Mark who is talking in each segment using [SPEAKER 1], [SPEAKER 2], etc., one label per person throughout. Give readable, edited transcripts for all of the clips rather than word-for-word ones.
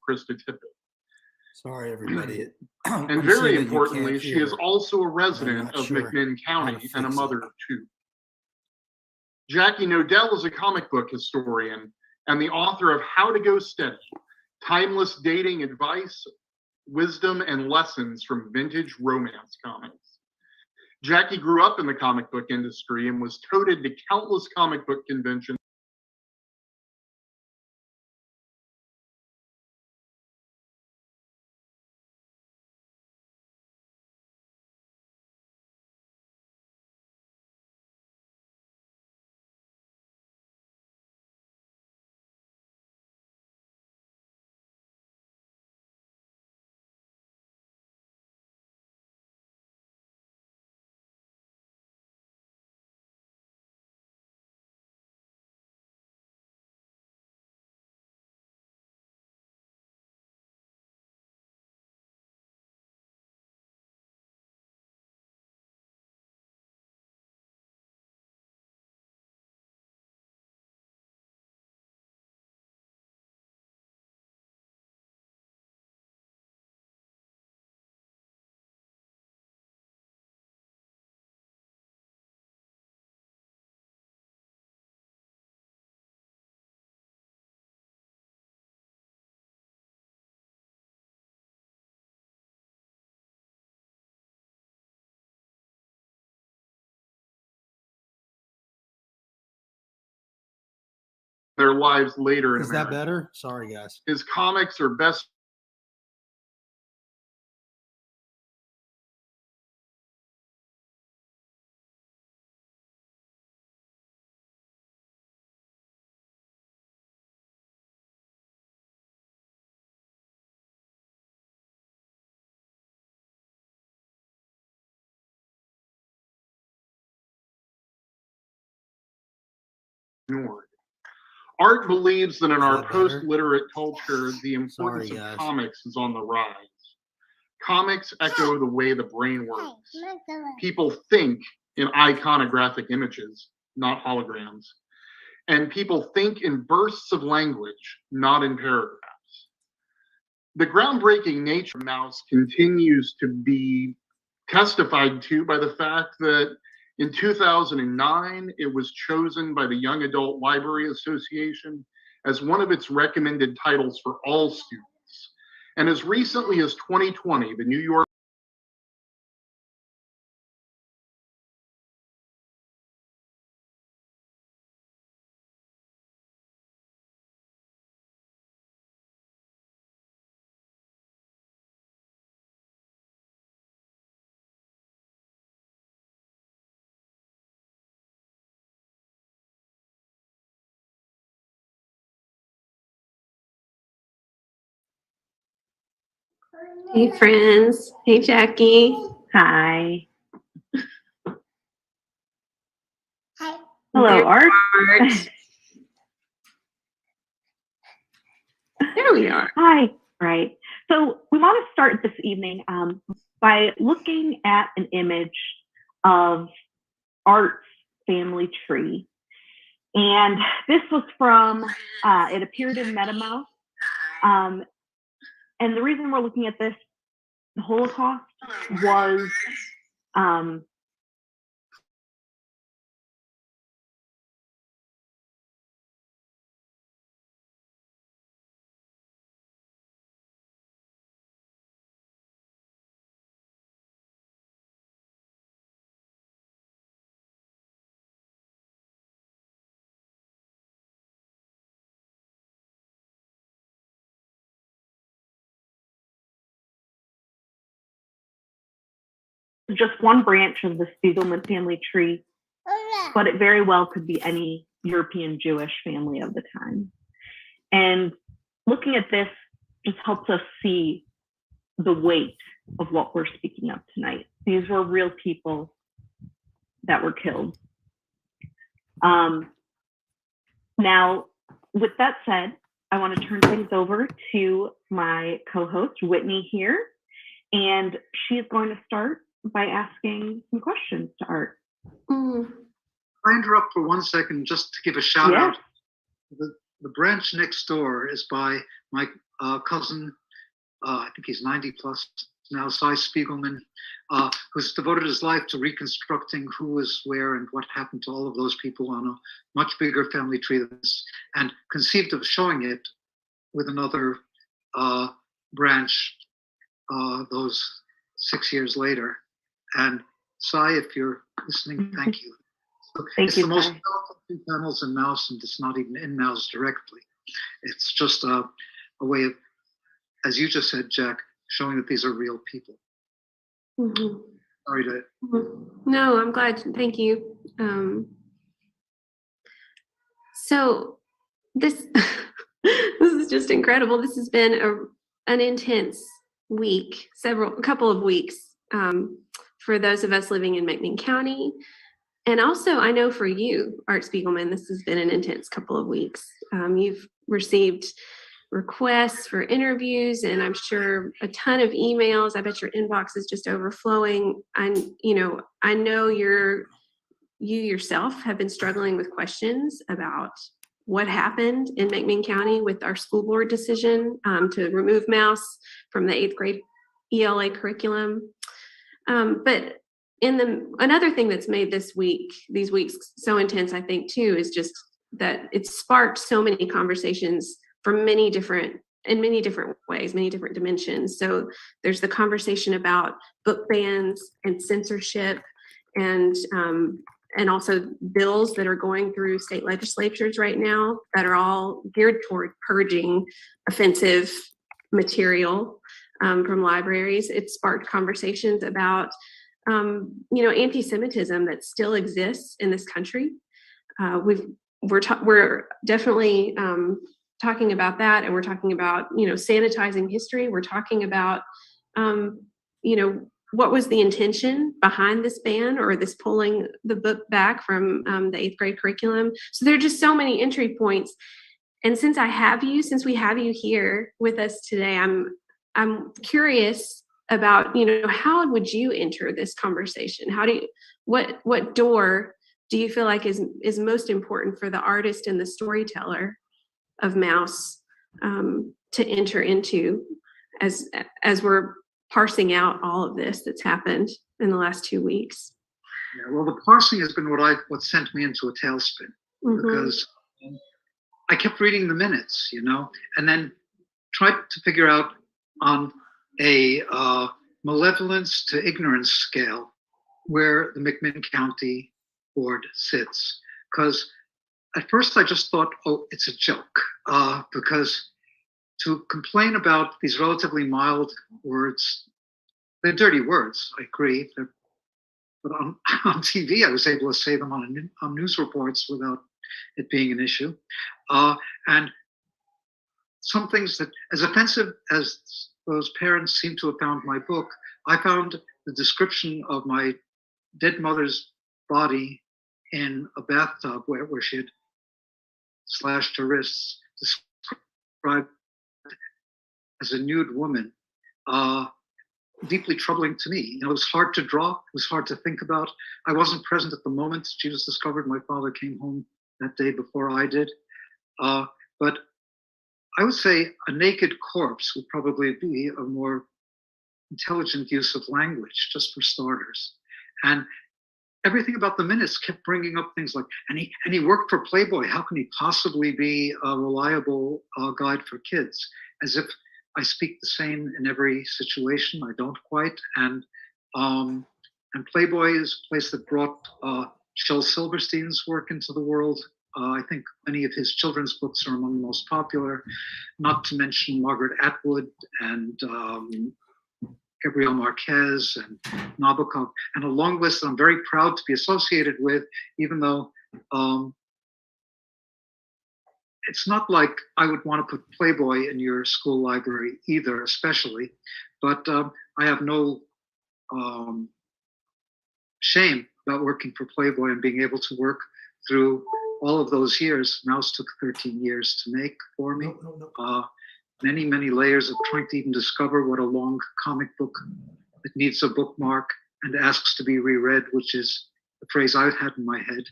[SPEAKER 1] Krista Tippett.
[SPEAKER 2] Sorry, everybody.
[SPEAKER 1] And very importantly, she is also a resident of McMinn County and a mother of two. Jackie Nodell is a comic book historian and the author of How to Go Steady, timeless dating advice, wisdom, and lessons from vintage romance comics. Jackie grew up in the comic book industry and was toted to countless comic book conventions. Their lives later in America.
[SPEAKER 2] Is that better? Sorry, guys.
[SPEAKER 1] His comics are best ignored. Art believes that in our post-literate culture, the importance of comics is on the rise. Comics echo the way the brain works. People think in iconographic images, not holograms. And people think in bursts of language, not in paragraphs. The groundbreaking nature of MAUS continues to be testified to by the fact that in 2009, it was chosen by the Young Adult Library Association as one of its recommended titles for all students. And as recently as 2020, the New York
[SPEAKER 3] Hey friends. Hey Jackie. Hi.
[SPEAKER 4] Hi.
[SPEAKER 3] Hello, Art.
[SPEAKER 4] There we are.
[SPEAKER 3] Hi. Right. So we want to start this evening by looking at an image of Art's family tree. And this was from, it appeared in MetaMouse. And the reason we're looking at this, the Holocaust was just one branch of the Spiegelman family tree, but it very well could be any European Jewish family of the time. And looking at this just helps us see the weight of what we're speaking of tonight. These were real people that were killed. Now, with that said, I want to turn things over to my co-host, Whitney here, and she is going to start by asking some questions to Art.
[SPEAKER 5] I interrupt for 1 second just to give a shout out. The branch next door is by my cousin, I think he's 90 plus now, Cy Spiegelman, who's devoted his life to reconstructing who was where and what happened to all of those people on a much bigger family tree than this, and conceived of showing it with another branch those 6 years later. And Cy, if you're listening, thank you.
[SPEAKER 3] Thank you,
[SPEAKER 5] the most
[SPEAKER 3] Cy.
[SPEAKER 5] powerful 2 panels in MAUS, and it's not even in MAUS directly. It's just a way of, as you just said, Jack, showing that these are real people.
[SPEAKER 4] Mm-hmm.
[SPEAKER 5] Sorry to.
[SPEAKER 4] No, I'm glad. Thank you. So this this is just incredible. This has been an intense week, a couple of weeks for those of us living in McMinn County. And also, I know for you, Art Spiegelman, this has been an intense couple of weeks. You've received requests for interviews, and I'm sure a ton of emails. I bet your inbox is just overflowing. And I know you yourself have been struggling with questions about what happened in McMinn County with our school board decision to remove MAUS from the 8th grade ELA curriculum. But another thing that's made these weeks so intense, I think too, is just that it's sparked so many conversations in many different ways, many different dimensions. So there's the conversation about book bans and censorship, and also bills that are going through state legislatures right now that are all geared toward purging offensive material from libraries. It sparked conversations about anti-Semitism that still exists in this country. We're definitely talking about that, and we're talking about sanitizing history. We're talking about what was the intention behind this ban or this pulling the book back from the 8th grade curriculum. So there are just so many entry points. And since we have you here with us today, I'm curious about how would you enter this conversation? What door do you feel like is most important for the artist and the storyteller of MAUS to enter into as we're parsing out all of this that's happened in the last 2 weeks?
[SPEAKER 5] Yeah, well, the parsing has been what sent me into a tailspin, because I kept reading the minutes, and then tried to figure out on a malevolence to ignorance scale where the McMinn County board sits. Because at first I just thought, oh, it's a joke, because to complain about these relatively mild words, they're dirty words, I agree, but on TV I was able to say them on news reports without it being an issue. And some things that, as offensive as those parents seem to have found my book, I found the description of my dead mother's body in a bathtub where she had slashed her wrists, described as a nude woman, deeply troubling to me. It was hard to draw, it was hard to think about. I wasn't present at the moment she was discovered. My father came home that day before I did. But I would say a naked corpse would probably be a more intelligent use of language, just for starters. And everything about the minutes kept bringing up things like, and he worked for Playboy. How can he possibly be a reliable guide for kids? As if I speak the same in every situation. I don't quite. And Playboy is a place that brought Shel Silverstein's work into the world. I think many of his children's books are among the most popular, not to mention Margaret Atwood and Gabriel Marquez and Nabokov, and a long list I'm very proud to be associated with, even though it's not like I would want to put Playboy in your school library either, especially, but I have no shame about working for Playboy and being able to work through all of those years. MAUS took 13 years to make for me. Many, many layers of trying to even discover what a long comic book that needs a bookmark and asks to be reread, which is the phrase I had in my head,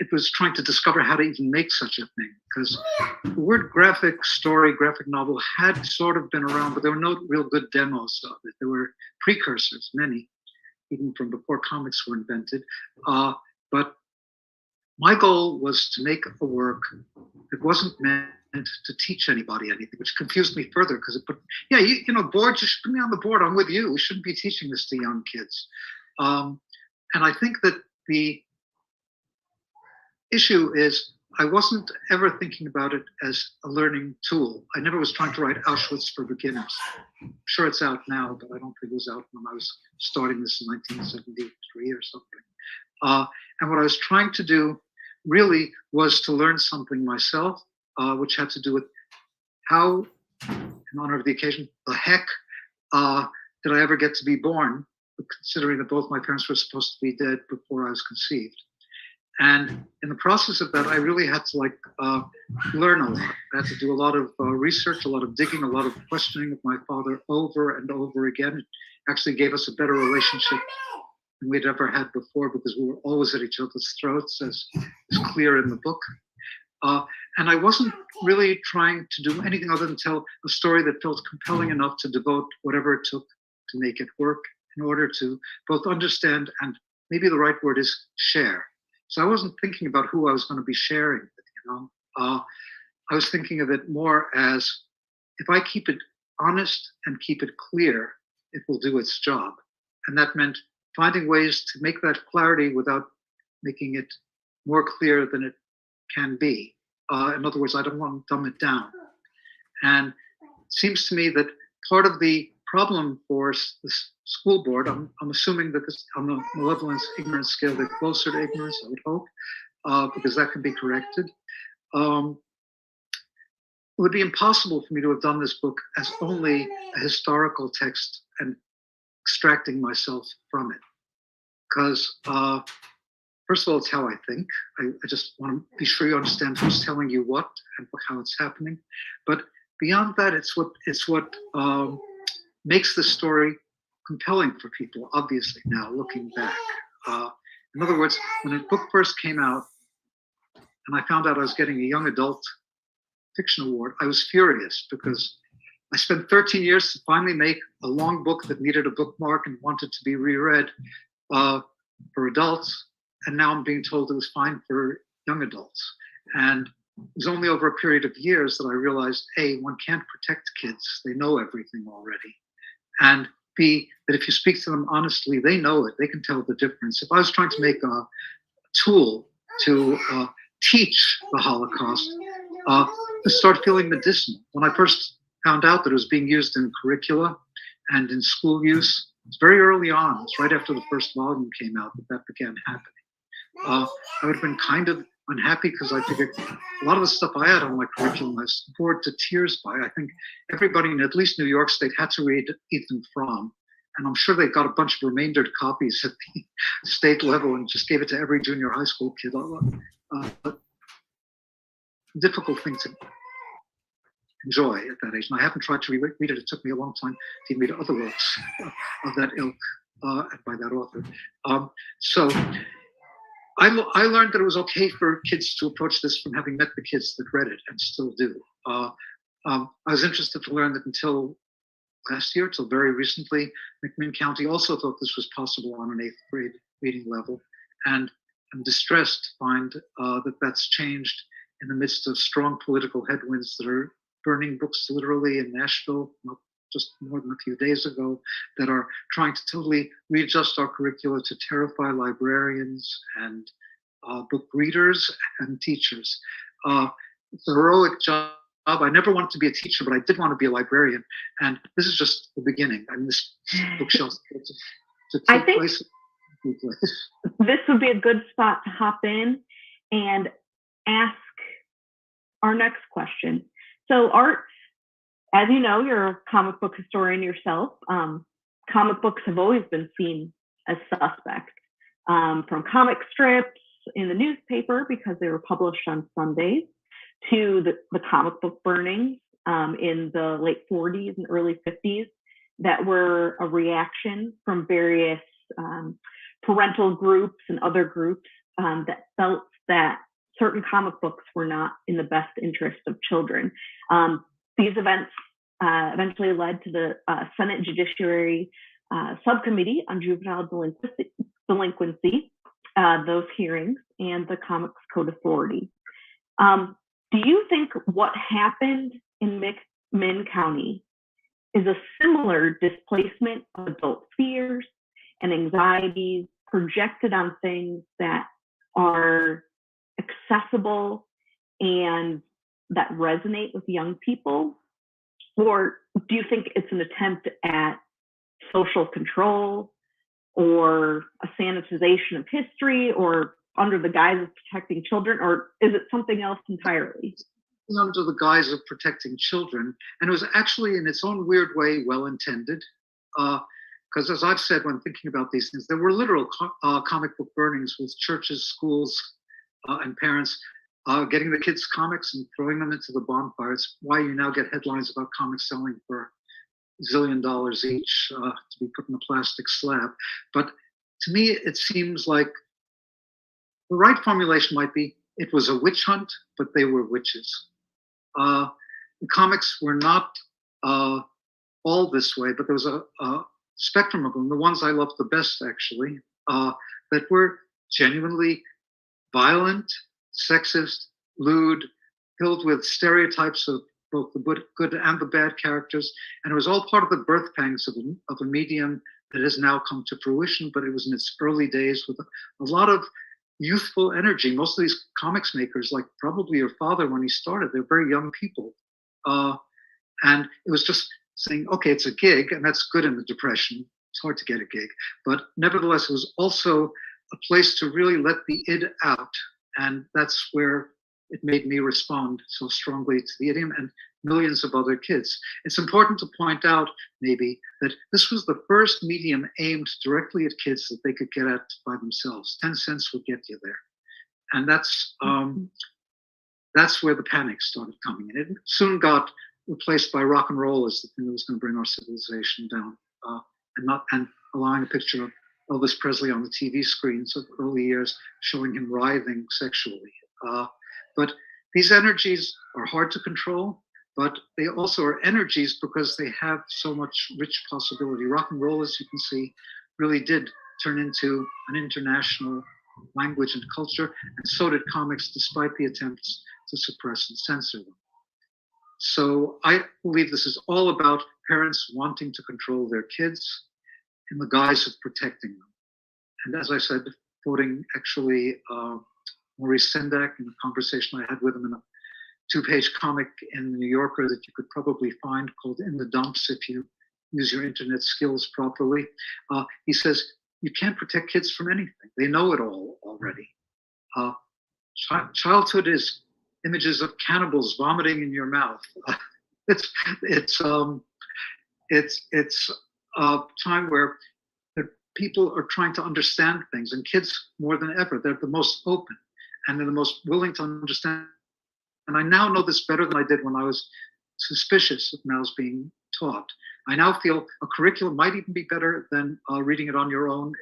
[SPEAKER 5] it was trying to discover how to even make such a thing, because the word graphic story, graphic novel had sort of been around, but there were no real good demos of it. There were precursors, many, even from before comics were invented. But my goal was to make a work that wasn't meant to teach anybody anything, which confused me further, because it put, yeah, you know, board, you should put me on the board, I'm with you. We shouldn't be teaching this to young kids. And I think that the issue is I wasn't ever thinking about it as a learning tool. I never was trying to write Auschwitz for beginners. I'm sure it's out now, but I don't think it was out when I was starting this in 1973 or something. And what I was trying to do really was to learn something myself, which had to do with how, in honor of the occasion, the heck did I ever get to be born, considering that both my parents were supposed to be dead before I was conceived. And in the process of that, I really had to learn a lot. I had to do a lot of research, a lot of digging, a lot of questioning of my father over and over again. It actually gave us a better relationship than we'd ever had before, because we were always at each other's throats, as is clear in the book. And I wasn't really trying to do anything other than tell a story that felt compelling enough to devote whatever it took to make it work, in order to both understand and, maybe the right word is, share. So I wasn't thinking about who I was going to be sharing with, you know. I was thinking of it more as, if I keep it honest and keep it clear, it will do its job. And that meant finding ways to make that clarity without making it more clear than it can be. In other words, I don't want to dumb it down. And it seems to me that part of the problem for the school board, I'm assuming that this, on the malevolence ignorance scale, they're closer to ignorance, I would hope, because that can be corrected. It would be impossible for me to have done this book as only a historical text and extracting myself from it. Because first of all, it's how I think. I just want to be sure you understand who's telling you what and how it's happening. But beyond that, it's what makes the story compelling for people, obviously, now, looking back. In other words, when the book first came out, and I found out I was getting a young adult fiction award, I was furious, because I spent 13 years to finally make a long book that needed a bookmark and wanted to be reread for adults, and now I'm being told it was fine for young adults. And it was only over a period of years that I realized, A, one can't protect kids. They know everything already. And B, that if you speak to them honestly, they know it. They can tell the difference. If I was trying to make a tool to teach the Holocaust, I started feeling medicinal. When I first found out that it was being used in curricula and in school use, it's very early on. It's right after the first volume came out that began happening. I would have been kind of unhappy, because I figured a lot of the stuff I had on my curriculum I was bored to tears by. I think everybody in at least New York State had to read Ethan Frome, and I'm sure they got a bunch of remaindered copies at the state level and just gave it to every junior high school kid. Difficult thing to enjoy at that age. And I haven't tried to read it. It took me a long time to read other works of that ilk by that author. So I learned that it was okay for kids to approach this from having met the kids that read it, and still do. I was interested to learn that until last year, till very recently, McMinn County also thought this was possible on an 8th grade reading level. And I'm distressed to find that that's changed in the midst of strong political headwinds that are burning books literally in Nashville, not just more than a few days ago, that are trying to totally readjust our curricula to terrify librarians and book readers and teachers. It's a heroic job. I never wanted to be a teacher, but I did want to be a librarian. And this is just the beginning. I mean, this bookshelf to
[SPEAKER 3] I think
[SPEAKER 5] place.
[SPEAKER 3] This would be a good spot to hop in and ask our next question. So, Art, as you know, you're a comic book historian yourself. Comic books have always been seen as suspect, from comic strips in the newspaper because they were published on Sundays, to the comic book burnings in the late 40s and early 50s that were a reaction from various parental groups and other groups that felt that certain comic books were not in the best interest of children. These events eventually led to the Senate Judiciary Subcommittee on Juvenile Delinquency, those hearings, and the Comics Code Authority. Do you think what happened in Min County is a similar displacement of adult fears and anxieties projected on things that are accessible and that resonate with young people? Or do you think it's an attempt at social control or a sanitization of history or under the guise of protecting children, or is it something else entirely?
[SPEAKER 5] Under the guise of protecting children, and it was actually in its own weird way well-intended, because as I've said when thinking about these things, there were literal comic book burnings with churches, schools, and parents getting the kids comics and throwing them into the bonfire. It's why you now get headlines about comics selling for $1 zillion each to be put in a plastic slab. But to me, it seems like the right formulation might be, it was a witch hunt, but they were witches. The comics were not all this way, but there was a spectrum of them. The ones I loved the best, actually, that were genuinely violent, sexist, lewd, filled with stereotypes of both the good and the bad characters. And it was all part of the birth pangs of a medium that has now come to fruition, but it was in its early days with a lot of youthful energy. Most of these comics makers, like probably your father when he started, they're very young people. And it was just saying, okay, it's a gig, and that's good in the Depression. It's hard to get a gig. But nevertheless, it was also a place to really let the id out. And that's where it made me respond so strongly to the idiom and millions of other kids. It's important to point out, maybe, that this was the first medium aimed directly at kids that they could get at by themselves. 10 cents would get you there. And that's where the panic started coming in. It soon got replaced by rock and roll as the thing that was going to bring our civilization down, and allowing a picture of Elvis Presley on the TV screens of early years, showing him writhing sexually. But these energies are hard to control, but they also are energies because they have so much rich possibility. Rock and roll, as you can see, really did turn into an international language and culture, and so did comics, despite the attempts to suppress and censor them. So I believe this is all about parents wanting to control their kids in the guise of protecting them. And as I said, quoting actually Maurice Sendak in a conversation I had with him in a 2-page comic in the New Yorker that you could probably find called In the Dumps if you use your internet skills properly. He says, you can't protect kids from anything. They know it all already. Childhood is images of cannibals vomiting in your mouth. It's a time where people are trying to understand things, and kids more than ever, they're the most open and they're the most willing to understand. And I now know this better than I did when I was suspicious of MAUS being taught. I now feel a curriculum might even be better than reading it on your own.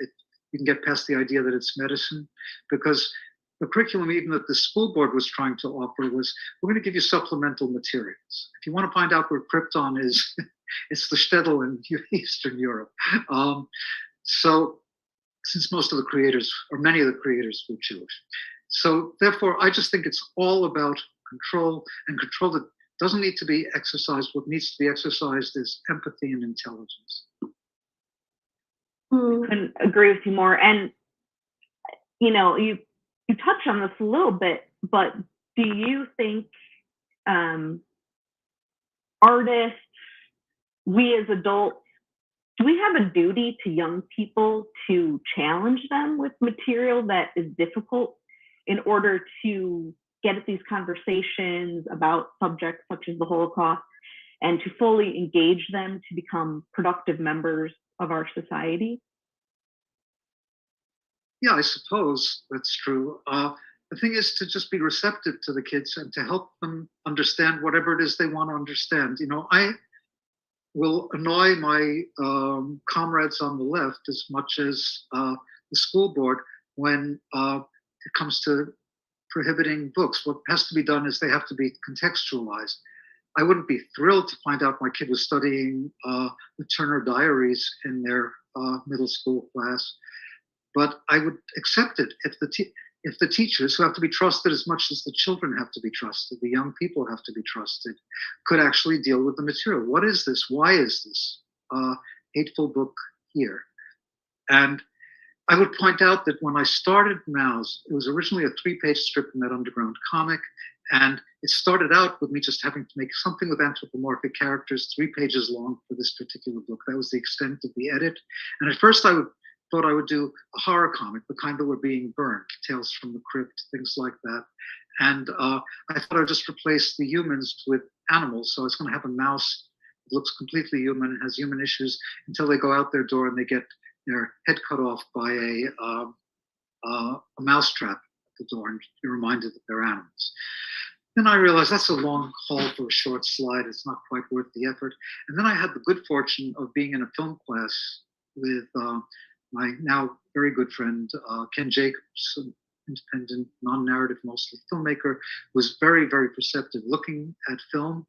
[SPEAKER 5] You can get past the idea that it's medicine, because the curriculum even that the school board was trying to offer was, we're going to give you supplemental materials. If you want to find out where Krypton is, it's the shtetl in Eastern Europe. So since most of the creators, or many of the creators, were Jewish. So therefore, I just think it's all about control, and control that doesn't need to be exercised. What needs to be exercised is empathy and intelligence.
[SPEAKER 3] Couldn't agree with you more. And, you know, you touched on this a little bit, but do you think artists, we as adults, do we have a duty to young people to challenge them with material that is difficult in order to get at these conversations about subjects such as the Holocaust and to fully engage them to become productive members of our society?
[SPEAKER 5] Yeah, I suppose that's true. The thing is to just be receptive to the kids and to help them understand whatever it is they want to understand. You know, I will annoy my comrades on the left as much as the school board when it comes to prohibiting books. What has to be done is they have to be contextualized. I wouldn't be thrilled to find out my kid was studying the Turner Diaries in their middle school class, but I would accept it if the teachers, who have to be trusted as much as the children have to be trusted, the young people have to be trusted, could actually deal with the material. What is this? Why is this hateful book here? And I would point out that when I started MAUS, it was originally a 3-page strip in that underground comic. And it started out with me just having to make something with anthropomorphic characters, 3 pages long for this particular book. That was the extent of the edit. And at first thought I would do a horror comic, the kind that were being burned, Tales from the Crypt, things like that. And I thought I'd just replace the humans with animals. So I was going to have a mouse that looks completely human, has human issues, until they go out their door and they get their head cut off by a mouse trap at the door, and you're reminded that they're animals. Then I realized that's a long haul for a short slide. It's not quite worth the effort. And then I had the good fortune of being in a film class with my now very good friend, Ken Jacobs, an independent, non-narrative, mostly filmmaker, was very, very perceptive looking at film.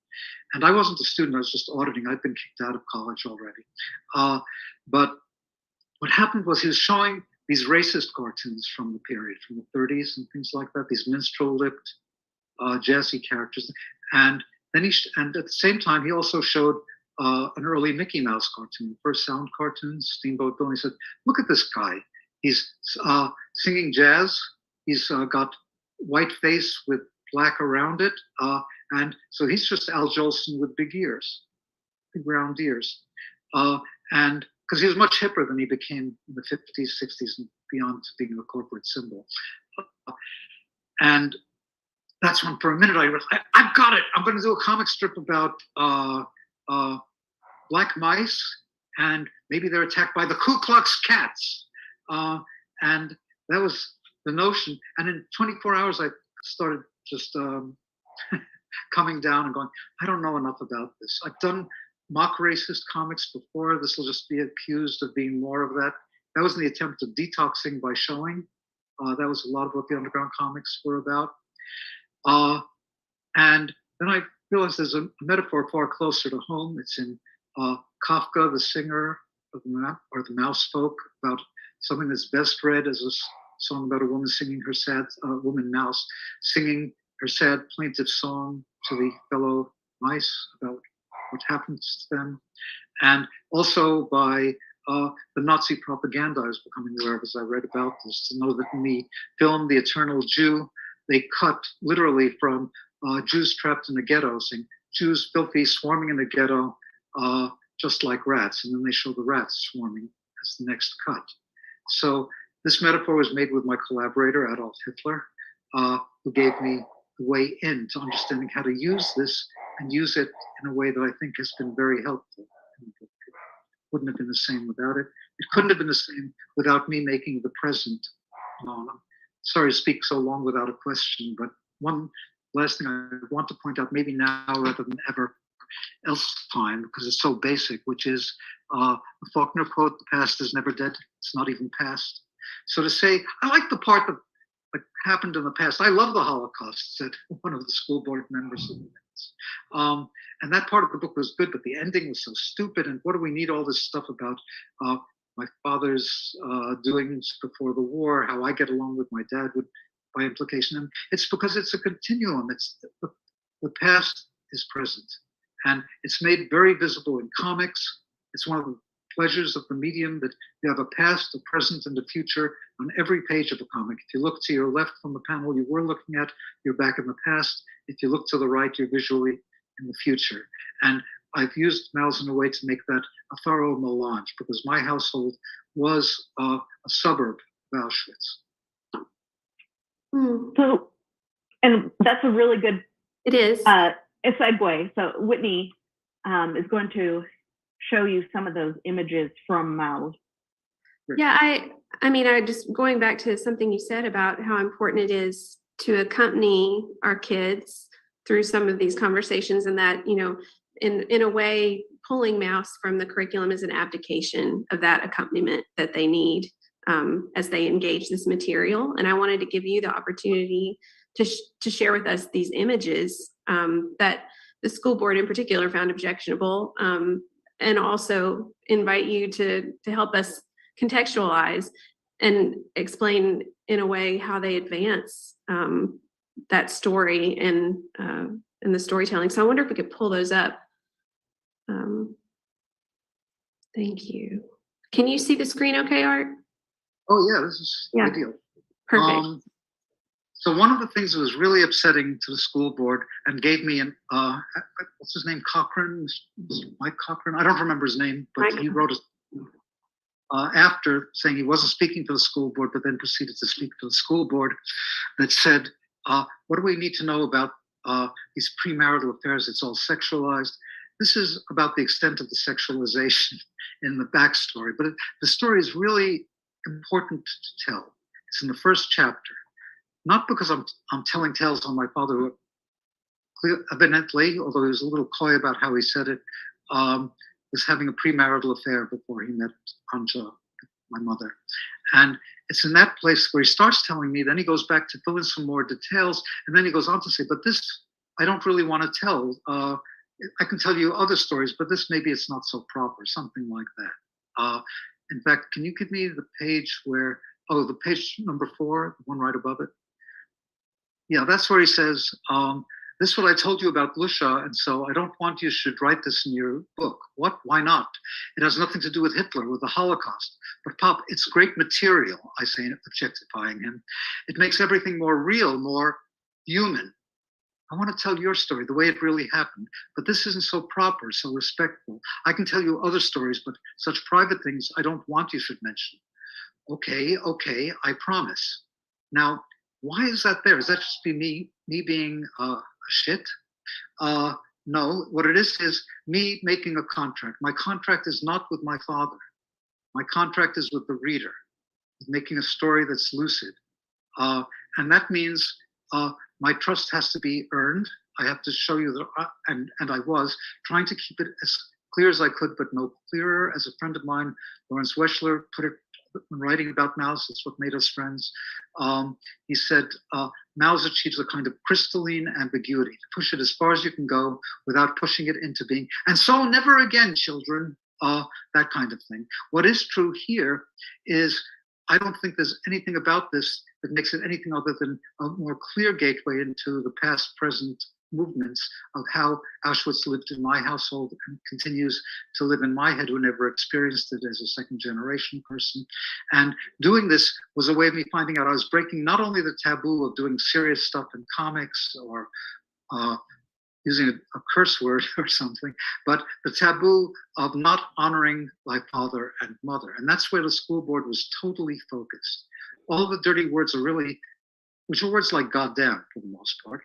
[SPEAKER 5] And I wasn't a student, I was just auditing. I'd been kicked out of college already. But what happened was he was showing these racist cartoons from the period, from the 30s and things like that, these minstrel-lipped, jazzy characters. And then and at the same time, he also showed an early Mickey Mouse cartoon, first sound cartoons, Steamboat Bill. And he said, look at this guy. He's singing jazz. He's got white face with black around it. And so he's just Al Jolson with big ears, big round ears. And because he was much hipper than he became in the 50s, 60s, and beyond, to being a corporate symbol. And that's when, for a minute, I realized, I've got it. I'm going to do a comic strip about black mice, and maybe they're attacked by the Ku Klux Cats. And that was the notion. And in 24 hours, I started just coming down and going, I don't know enough about this. I've done mock racist comics before. This will just be accused of being more of that. That was in the attempt of detoxing by showing. That was a lot of what the underground comics were about. And then I realized there's a metaphor far closer to home. It's in Kafka, the singer of the Mouse Folk, about something that's best read as a song about a woman singing her sad, woman mouse, singing her sad plaintive song to the fellow mice about what happens to them. And also by the Nazi propaganda I was becoming aware of as I read about this, to know that in the film The Eternal Jew, they cut literally from Jews trapped in a ghetto, saying Jews filthy, swarming in a ghetto, just like rats. And then they show the rats swarming as the next cut. So this metaphor was made with my collaborator, Adolf Hitler, who gave me the way in to understanding how to use this and use it in a way that I think has been very helpful. It wouldn't have been the same without it. It couldn't have been the same without me making the present known. Sorry to speak so long without a question, but one last thing I want to point out, maybe now rather than ever else time, because it's so basic, which is the Faulkner quote, the past is never dead, it's not even past. So to say, I like the part that happened in the past. I love the Holocaust, said one of the school board members of the Nets. And that part of the book was good, but the ending was so stupid. And what do we need all this stuff about my father's doings before the war, how I get along with my dad would, by implication? And it's because it's a continuum. It's the past is present. And it's made very visible in comics. It's one of the pleasures of the medium that you have a past, a present, and a future on every page of a comic. If you look to your left from the panel you were looking at, you're back in the past. If you look to the right, you're visually in the future. And I've used MAUS in a way to make that a thorough melange, because my household was a suburb of Auschwitz.
[SPEAKER 3] So, and that's a really good
[SPEAKER 4] It is.
[SPEAKER 3] a segue. So Whitney is going to show you some of those images from MAUS.
[SPEAKER 4] Yeah, I mean, I just going back to something you said about how important it is to accompany our kids through some of these conversations, and that, you know, in a way, pulling MAUS from the curriculum is an abdication of that accompaniment that they need as they engage this material. And I wanted to give you the opportunity to share with us these images that the school board in particular found objectionable, and also invite you to help us contextualize and explain in a way how they advance that story and the storytelling. So I wonder if we could pull those up. Thank you. Can you see the screen okay, Art?
[SPEAKER 5] Oh yeah, this is ideal.
[SPEAKER 4] Perfect.
[SPEAKER 5] So one of the things that was really upsetting to the school board and gave me an, what's his name, Cochran, Mike Cochran? I don't remember his name, but he wrote after saying he wasn't speaking to the school board, but then proceeded to speak to the school board, that said, what do we need to know about these premarital affairs? It's all sexualized. This is about the extent of the sexualization in the backstory, but the story is really important to tell. It's in the first chapter. Not because I'm telling tales on my father, who evidently, although he was a little coy about how he said it, was having a premarital affair before he met Anja, my mother. And it's in that place where he starts telling me, then he goes back to fill in some more details, and then he goes on to say, but this, I don't really want to tell. I can tell you other stories, but this maybe it's not so proper, something like that. In fact, can you give me the page where, the page number 4, the one right above it? Yeah, that's where he says, this is what I told you about Lusha, and so I don't want you should write this in your book. What? Why not? It has nothing to do with Hitler, with the Holocaust. But Pop, it's great material, I say, objectifying him. It makes everything more real, more human. I want to tell your story, the way it really happened, but this isn't so proper, so respectful. I can tell you other stories, but such private things I don't want you should mention. Okay, I promise. Now, why is that there? Is that just me being a shit? No, what it is me making a contract. My contract is not with my father. My contract is with the reader, making a story that's lucid. And that means my trust has to be earned. I have to show you and I was trying to keep it as clear as I could, but no clearer. As a friend of mine, Lawrence Weschler, put it when writing about MAUS, it's what made us friends. He said, MAUS achieves a kind of crystalline ambiguity, to push it as far as you can go without pushing it into being, and so never again, children, that kind of thing. What is true here is, I don't think there's anything about this that makes it anything other than a more clear gateway into the past, present movements of how Auschwitz lived in my household and continues to live in my head, who never experienced it as a second generation person. And doing this was a way of me finding out I was breaking not only the taboo of doing serious stuff in comics or using a curse word or something, but the taboo of not honoring my father and mother. And that's where the school board was totally focused. All the dirty words are really, which are words like goddamn for the most part.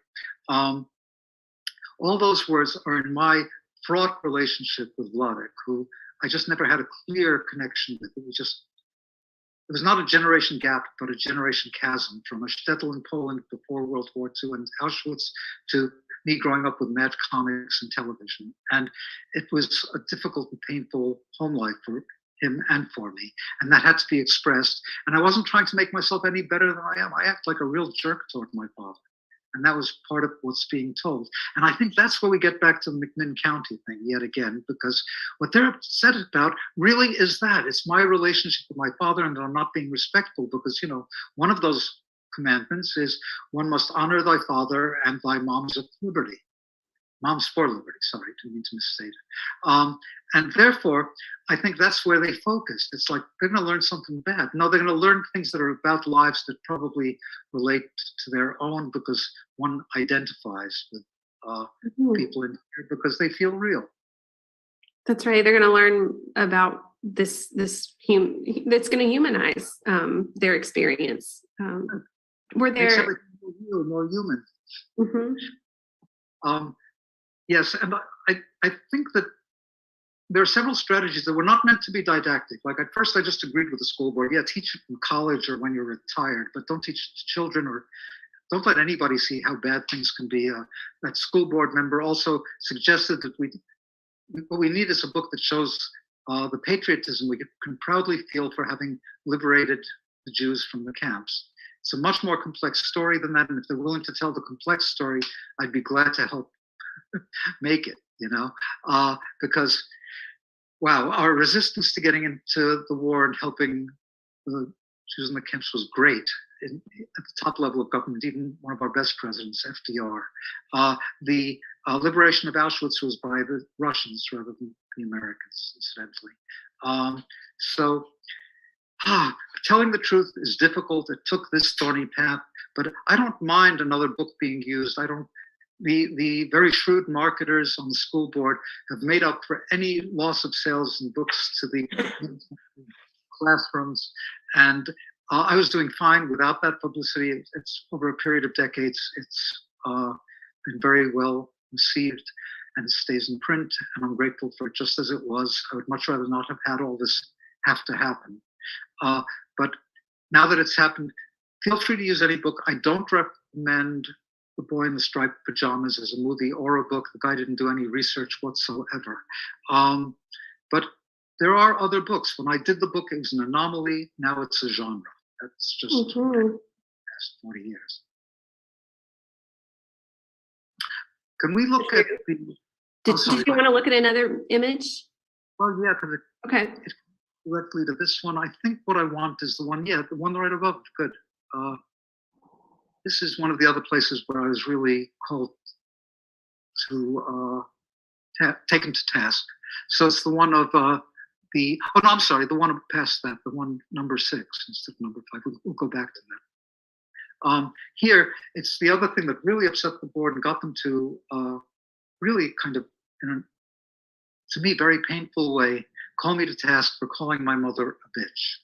[SPEAKER 5] All those words are in my fraught relationship with Vladek, who I just never had a clear connection with. It was not a generation gap, but a generation chasm from a shtetl in Poland before World War II and Auschwitz to me growing up with mad comics and television. And it was a difficult and painful home life for him and for me. And that had to be expressed. And I wasn't trying to make myself any better than I am. I act like a real jerk toward my father. And that was part of what's being told. And I think that's where we get back to the McMinn County thing yet again, because what they're upset about really is that it's my relationship with my father and that I'm not being respectful because, one of those commandments is one must honor thy father and thy moms of liberty. Moms for liberty, sorry, didn't mean to misstate it. And therefore, I think that's where they focused. It's like they're going to learn something bad. No, they're going to learn things that are about lives that probably relate to their own because one identifies with people in here because they feel real.
[SPEAKER 4] That's right. They're going to learn about this that's going to humanize their experience. Were there
[SPEAKER 5] makes everything more real, more human.
[SPEAKER 4] Mm-hmm.
[SPEAKER 5] Yes, and I think that there are several strategies that were not meant to be didactic. Like at first I just agreed with the school board, teach it in college or when you're retired, but don't teach it to children or don't let anybody see how bad things can be. That school board member also suggested that what we need is a book that shows the patriotism we can proudly feel for having liberated the Jews from the camps. It's a much more complex story than that, and if they're willing to tell the complex story, I'd be glad to help make it, because, wow, our resistance to getting into the war and helping the Jews in the camps was great at the top level of government, even one of our best presidents, FDR. The liberation of Auschwitz was by the Russians rather than the Americans, incidentally. Telling the truth is difficult. It took this thorny path, but I don't mind another book being used. The very shrewd marketers on the school board have made up for any loss of sales in books to the classrooms. And I was doing fine without that publicity. It's over a period of decades. It's been very well received and it stays in print. And I'm grateful for it just as it was. I would much rather not have had all this have to happen. But now that it's happened, feel free to use any book. I don't recommend The Boy in the Striped Pajamas as a movie or a book. The guy didn't do any research whatsoever. But there are other books. When I did the book, it was an anomaly. Now it's a genre. That's just the past 40 years. Can we look at the...
[SPEAKER 4] Did you want to look at another image?
[SPEAKER 5] Well, yeah, because
[SPEAKER 4] Okay.
[SPEAKER 5] it directly to this one. I think what I want is the one right above. Good. This is one of the other places where I was really called to taken to task. So it's the one of the one past that, the one number 6 instead of number 5. We'll go back to that. Here, it's the other thing that really upset the board and got them to really kind of, in a, to me, very painful way, call me to task for calling my mother a bitch,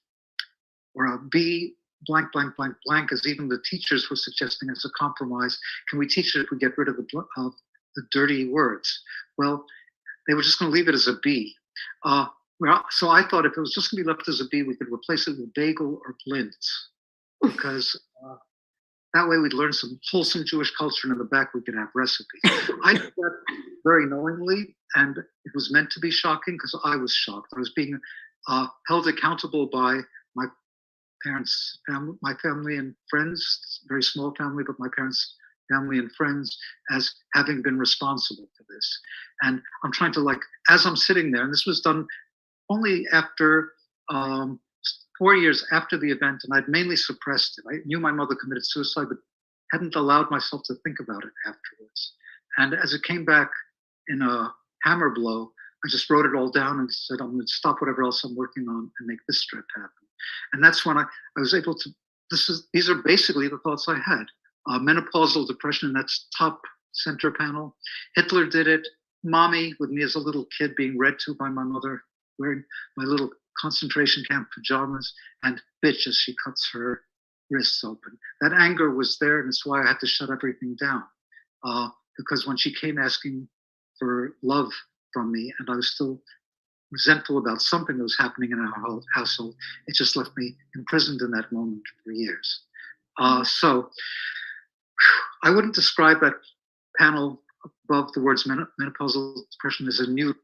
[SPEAKER 5] or a B blank, blank, blank, blank, as even the teachers were suggesting as a compromise. Can we teach it if we get rid of the dirty words? Well, they were just going to leave it as a B. So I thought if it was just going to be left as a B, we could replace it with bagel or blintz, because that way we'd learn some wholesome Jewish culture, and in the back we could have recipes. I did that very knowingly, and it was meant to be shocking because I was shocked. I was being held accountable by my parents, my family and friends, very small family, but my parents' family and friends, as having been responsible for this. And I'm trying to, as I'm sitting there, and this was done only after 4 years after the event, and I'd mainly suppressed it. I knew my mother committed suicide, but hadn't allowed myself to think about it afterwards. And as it came back in a hammer blow, I just wrote it all down and said, I'm going to stop whatever else I'm working on and make this strip happen. And that's when I was able to, these are basically the thoughts I had. Menopausal depression in that top center panel. Hitler did it. Mommy, with me as a little kid being read to by my mother, wearing my little concentration camp pajamas, and bitch as she cuts her wrists open. That anger was there, and it's why I had to shut everything down. Because when she came asking for love from me, and I was still resentful about something that was happening in our household, it just left me imprisoned in that moment for years. So I wouldn't describe that panel above the words menopausal depression as a new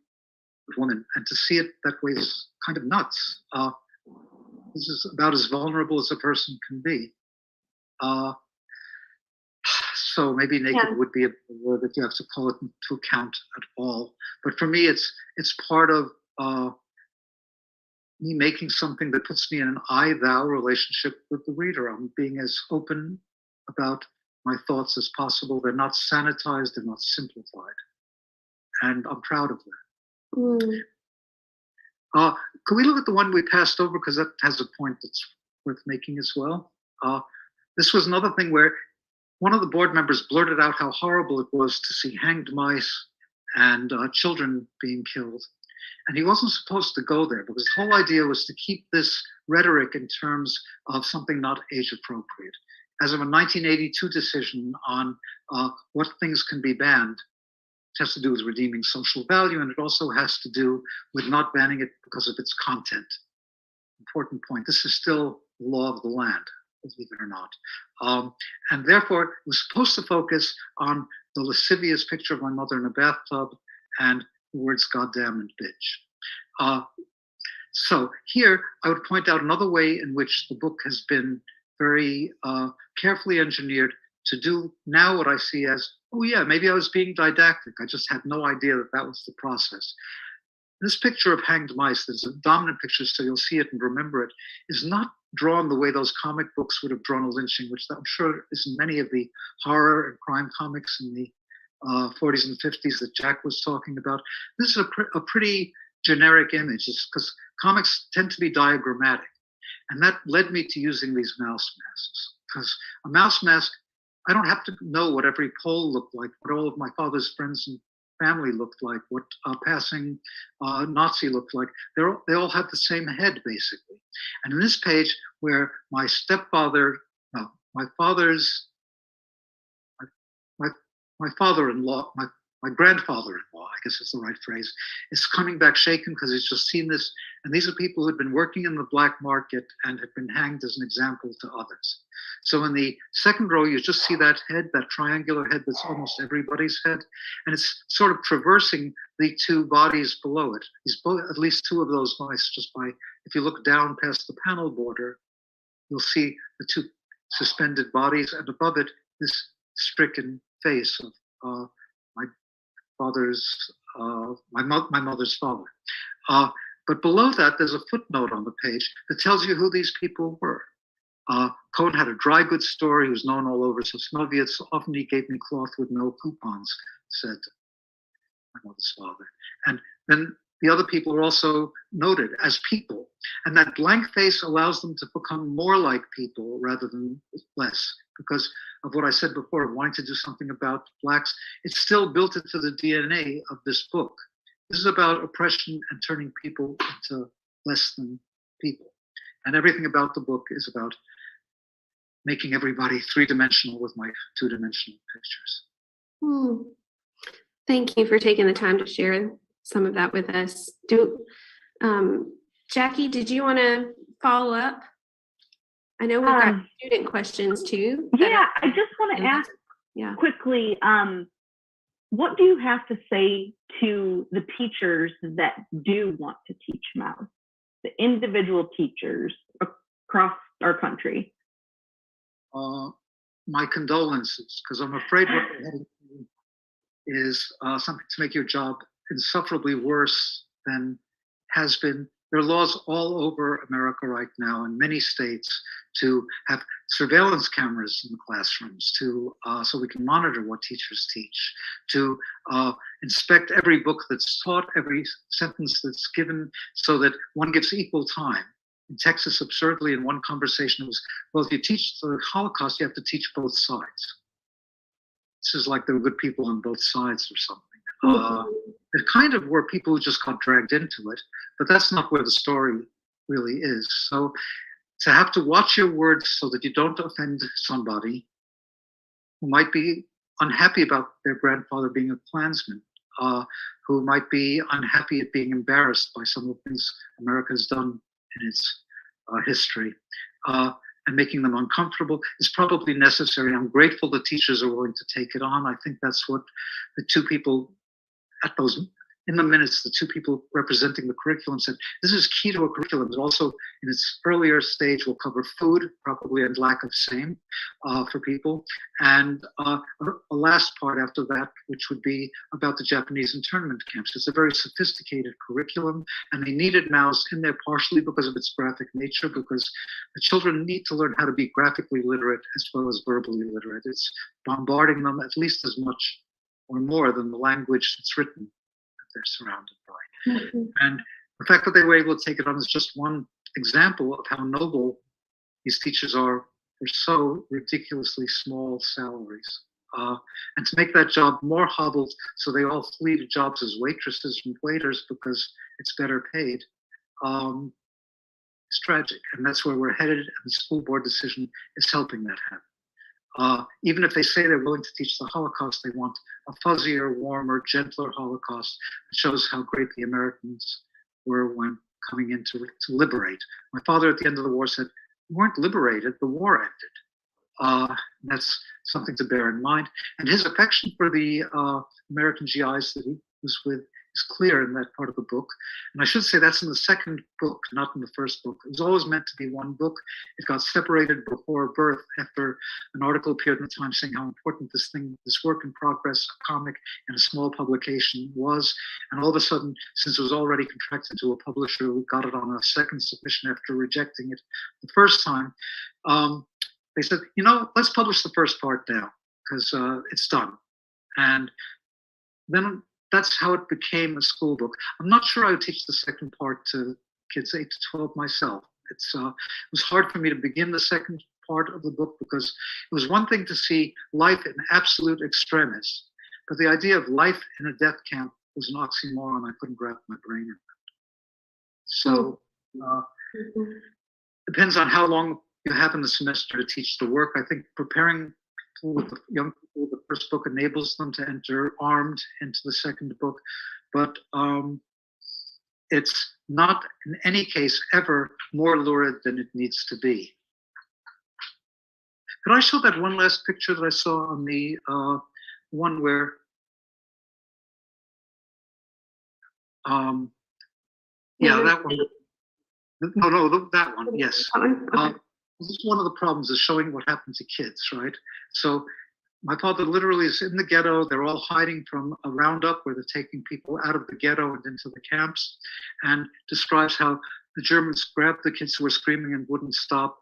[SPEAKER 5] woman, and to see it that way is kind of nuts. This is about as vulnerable as a person can be. So maybe naked would be a word that you have to call it into account at all. But for me, it's part of me making something that puts me in an I-thou relationship with the reader. I'm being as open about my thoughts as possible. They're not sanitized, they're not simplified. And I'm proud of that. Can we look at the one we passed over, because that has a point that's worth making as well? This was another thing where one of the board members blurted out how horrible it was to see hanged mice and children being killed. And he wasn't supposed to go there, because the whole idea was to keep this rhetoric in terms of something not age appropriate. As of a 1982 decision on what things can be banned, it has to do with redeeming social value, and it also has to do with not banning it because of its content. Important point. This is still the law of the land, believe it or not. And therefore, it was supposed to focus on the lascivious picture of my mother in a bathtub and the words goddamn and bitch. So here I would point out another way in which the book has been very carefully engineered to do now what I see as, oh yeah, maybe I was being didactic. I just had no idea that that was the process. This picture of hanged mice, there's a dominant picture, so you'll see it and remember it, is not drawn the way those comic books would have drawn a lynching, which I'm sure is in many of the horror and crime comics in the 40s and 50s that Jack was talking about. This is a pretty generic image, because comics tend to be diagrammatic. And that led me to using these mouse masks, because a mouse mask, I don't have to know what every Pole looked like, what all of my father's friends and family looked like, what a passing Nazi looked like. They all have the same head, basically. And in this page, where my stepfather, no, my father's, my father-in-law, my grandfather-in-law, I guess is the right phrase, is coming back shaken because he's just seen this. And these are people who had been working in the black market and had been hanged as an example to others. So in the second row, you just see that head, that triangular head that's almost everybody's head. And it's sort of traversing the two bodies below it. He's both, at least two of those mice, just by, if you look down past the panel border, you'll see the two suspended bodies, and above it, this stricken face of my mother's father. But below that, there's a footnote on the page that tells you who these people were. Cohen had a dry goods store. He was known all over Sosnovia. So often he gave me cloth with no coupons, said my mother's father. And then the other people are also noted as people. And that blank face allows them to become more like people rather than less, because of what I said before, of wanting to do something about blacks. It's still built into the DNA of this book. This is about oppression and turning people into less than people. And everything about the book is about making everybody three-dimensional with my two-dimensional pictures.
[SPEAKER 4] Thank you for taking the time to share some of that with us. Jackie, did you want to follow up? I know we've got student questions too.
[SPEAKER 3] Yeah, I just want to ask quickly, what do you have to say to the teachers that do want to teach MAUS, the individual teachers across our country?
[SPEAKER 5] My condolences, because I'm afraid what we're heading to is something to make your job insufferably worse than has been. There are laws all over America right now in many states to have surveillance cameras in the classrooms, to so we can monitor what teachers teach, to inspect every book that's taught, every sentence that's given, so that one gets equal time. In Texas, absurdly, in one conversation, it was, well, if you teach the Holocaust, you have to teach both sides. This is like there were good people on both sides or something. It kind of were people who just got dragged into it, but that's not where the story really is. So to have to watch your words so that you don't offend somebody who might be unhappy about their grandfather being a Klansman, who might be unhappy at being embarrassed by some of the things America has done in its history, and making them uncomfortable is probably necessary. I'm grateful that teachers are willing to take it on. I think that's what the two people at those, in the minutes, the two people representing the curriculum said, this is key to a curriculum that also in its earlier stage will cover food, probably, and lack of same for people. And a last part after that, which would be about the Japanese internment camps. It's a very sophisticated curriculum, and they needed MAUS in there partially because of its graphic nature, because the children need to learn how to be graphically literate as well as verbally literate. It's bombarding them at least as much or more than the language that's written that they're surrounded by. And the fact that they were able to take it on is just one example of how noble these teachers are for so ridiculously small salaries. And to make that job more hobbled so they all flee to jobs as waitresses and waiters because it's better paid, it's tragic. And that's where we're headed, and the school board decision is helping that happen. Even if they say they're willing to teach the Holocaust, they want a fuzzier, warmer, gentler Holocaust that shows how great the Americans were when coming in to liberate. My father at the end of the war said, we weren't liberated, the war ended. That's something to bear in mind. And his affection for the American GIs that he was with is clear in that part of the book. And I should say that's in the second book, not in the first book. It was always meant to be one book. It got separated before birth after an article appeared in the Times saying how important this work in progress, a comic in a small publication was. And all of a sudden, since it was already contracted to a publisher, we got it on a second submission after rejecting it the first time. They said, let's publish the first part now because it's done. And then that's how it became a school book. I'm not sure I would teach the second part to kids 8 to 12 myself. It was hard for me to begin the second part of the book because it was one thing to see life in absolute extremis, but the idea of life in a death camp was an oxymoron I couldn't wrap my brain around. So depends on how long you have in the semester to teach the work. I think preparing young people, the first book enables them to enter armed into the second book, but it's not in any case ever more lurid than it needs to be. Could I show that one last picture that I saw on the one where that one. No, that one, yes. This is one of the problems is showing what happened to kids, right? So my father literally is in the ghetto. They're all hiding from a roundup where they're taking people out of the ghetto and into the camps, and describes how the Germans grabbed the kids who were screaming and wouldn't stop.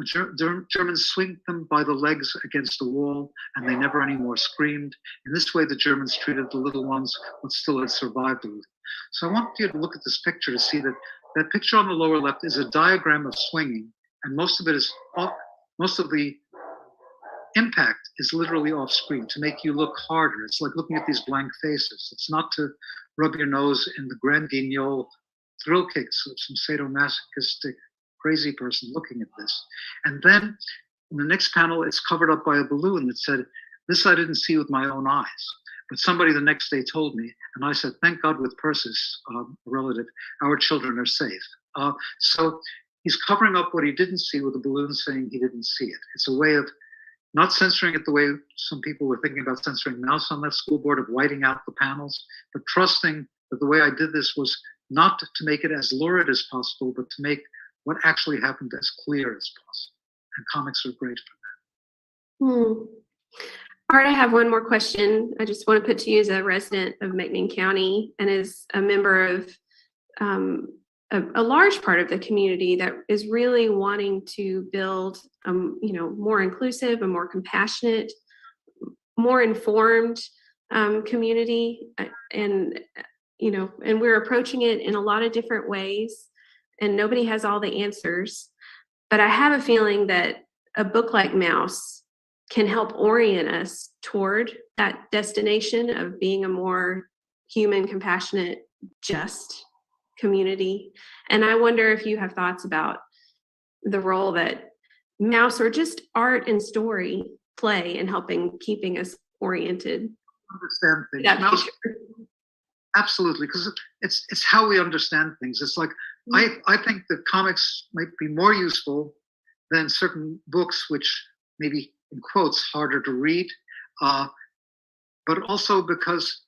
[SPEAKER 5] Germans swing them by the legs against the wall, and they never anymore screamed. In this way, the Germans treated the little ones who still had survived. So I want you to look at this picture to see that that picture on the lower left is a diagram of swinging. And most of the impact is literally off screen to make you look harder. It's like looking at these blank faces. It's not to rub your nose in the grand guignol thrill kicks of some sadomasochistic crazy person looking at this. And then in the next panel, it's covered up by a balloon that said, "This I didn't see with my own eyes." But somebody the next day told me, and I said, "Thank God with Persis, a relative, our children are safe." So he's covering up what he didn't see with a balloon saying he didn't see it. It's a way of not censoring it the way some people were thinking about censoring MAUS on that school board, of whiting out the panels, but trusting that the way I did this was not to make it as lurid as possible, but to make what actually happened as clear as possible. And comics are great for that.
[SPEAKER 4] Art, I have one more question. I just want to put to you as a resident of McMinn County and as a member of a large part of the community that is really wanting to build, more inclusive, a more compassionate, more informed community, and we're approaching it in a lot of different ways, and nobody has all the answers. But I have a feeling that a book like MAUS can help orient us toward that destination of being a more human, compassionate, just community. And I wonder if you have thoughts about the role that MAUS or just art and story play in keeping us oriented.
[SPEAKER 5] Understand things. MAUS, absolutely, because it's how we understand things. It's like I think that comics might be more useful than certain books, which maybe in quotes harder to read, but also because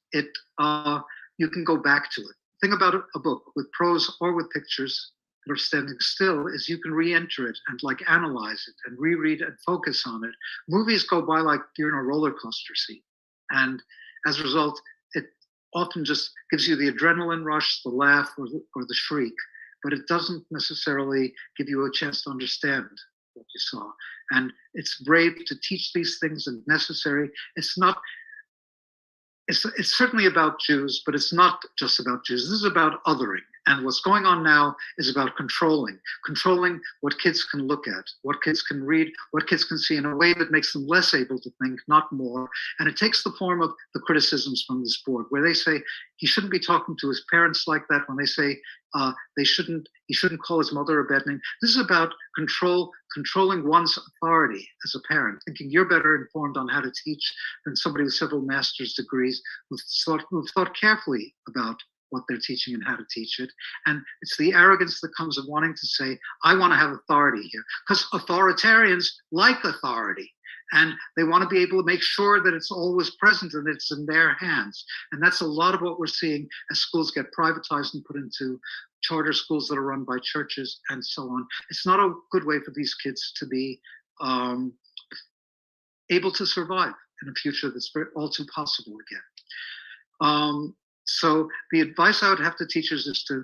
[SPEAKER 5] you can go back to it. The thing about a book with prose or with pictures that are standing still is you can re-enter it and analyze it and reread and focus on it. Movies go by like you're in a roller coaster seat, and as a result, it often just gives you the adrenaline rush, the laugh, or the shriek, but it doesn't necessarily give you a chance to understand what you saw. And it's brave to teach these things and necessary. It's certainly about Jews, but it's not just about Jews. This is about othering. And what's going on now is about controlling what kids can look at, what kids can read, what kids can see in a way that makes them less able to think, not more. And it takes the form of the criticisms from this board, where they say he shouldn't be talking to his parents like that, when they say he shouldn't call his mother a bad name. This is about controlling one's authority as a parent, thinking you're better informed on how to teach than somebody with several master's degrees who've thought carefully about what they're teaching and how to teach it. And it's the arrogance that comes of wanting to say, I want to have authority here, because authoritarians like authority. And they want to be able to make sure that it's always present and it's in their hands. And that's a lot of what we're seeing as schools get privatized and put into charter schools that are run by churches and so on. It's not a good way for these kids to be able to survive in a future that's all too possible again. So the advice I would have to teachers is to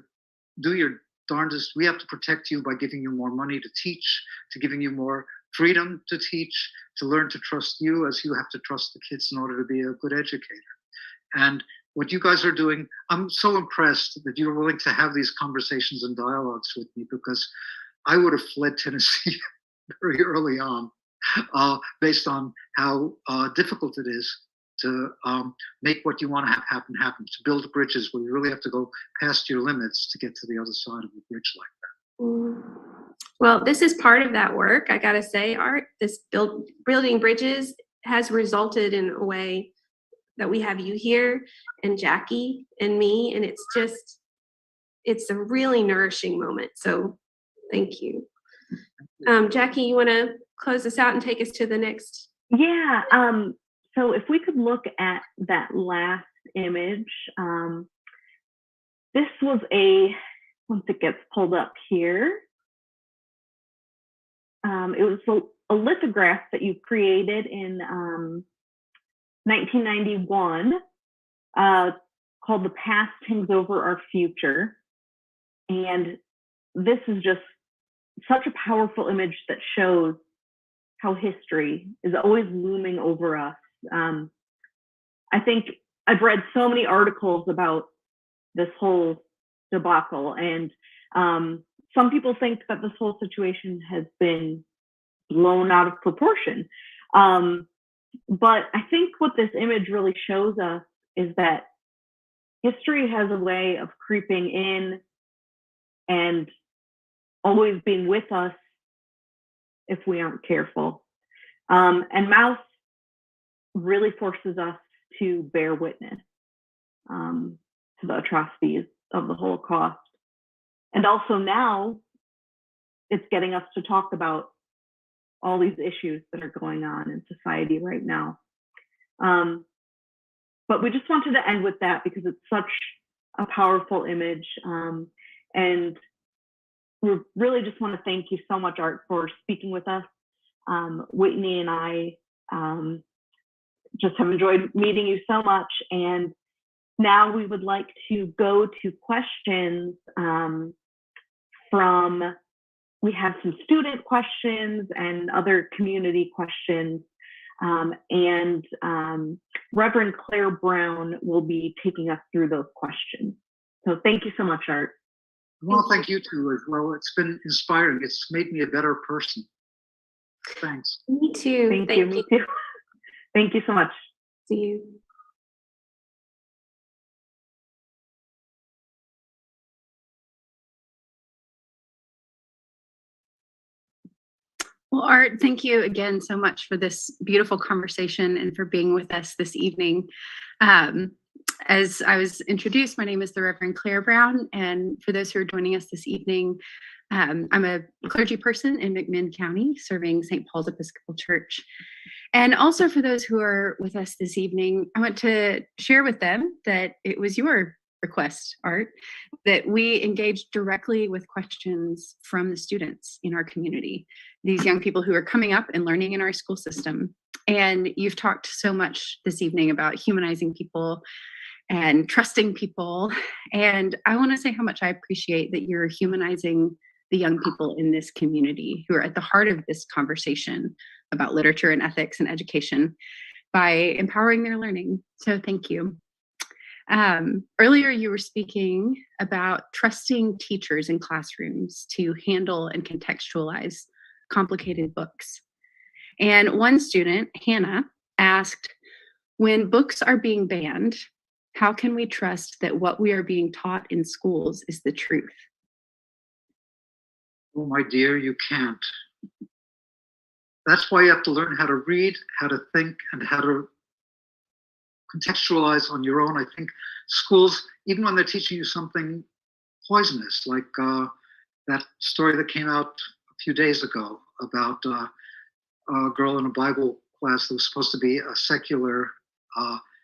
[SPEAKER 5] do your darndest. We have to protect you by giving you more money to teach, to giving you more freedom to teach, to learn to trust you as you have to trust the kids in order to be a good educator. And what you guys are doing, I'm so impressed that you're willing to have these conversations and dialogues with me, because I would have fled Tennessee very early on, based on how difficult it is to make what you want to have happen, to build bridges where you really have to go past your limits to get to the other side of the bridge like that.
[SPEAKER 4] Well, this is part of that work. I gotta say, Art, this building bridges has resulted in a way that we have you here and Jackie and me, and it's a really nourishing moment. So thank you. Jackie, you wanna close us out and take us to the next?
[SPEAKER 3] Yeah, so if we could look at that last image, this was once it gets pulled up here, it was a lithograph that you created in 1991 called "The Past Hangs Over Our Future." And this is just such a powerful image that shows how history is always looming over us. I think I've read so many articles about this whole debacle, and some people think that this whole situation has been blown out of proportion. But I think what this image really shows us is that history has a way of creeping in and always being with us if we aren't careful. And MAUS really forces us to bear witness to the atrocities of the Holocaust. And also now it's getting us to talk about all these issues that are going on in society right now. But we just wanted to end with that because it's such a powerful image. And we really just want to thank you so much, Art, for speaking with us. Whitney and I just have enjoyed meeting you so much. And now we would like to go to questions we have some student questions and other community questions. And Reverend Claire Brown will be taking us through those questions. So thank you so much, Art.
[SPEAKER 5] Well, thank you too as well. It's been inspiring. It's made me a better person. Thanks.
[SPEAKER 4] Me too.
[SPEAKER 3] Thank you. Me too. Thank you so much.
[SPEAKER 4] See you.
[SPEAKER 6] Well, Art, thank you again so much for this beautiful conversation and for being with us this evening. As I was introduced, my name is the Reverend Claire Brown, and for those who are joining us this evening, I'm a clergy person in McMinn County, serving St. Paul's Episcopal Church. And also for those who are with us this evening, I want to share with them that it was your request, Art, that we engage directly with questions from the students in our community, these young people who are coming up and learning in our school system. And you've talked so much this evening about humanizing people and trusting people. And I want to say how much I appreciate that you're humanizing the young people in this community who are at the heart of this conversation about literature and ethics and education by empowering their learning. So thank you. Earlier, you were speaking about trusting teachers in classrooms to handle and contextualize complicated books. And one student, Hannah, asked, when books are being banned, how can we trust that what we are being taught in schools is the truth?
[SPEAKER 5] Oh, my dear, you can't. That's why you have to learn how to read, how to think, and how to contextualize on your own. I think schools, even when they're teaching you something poisonous, like that story that came out a few days ago about a girl in a Bible class that was supposed to be a secular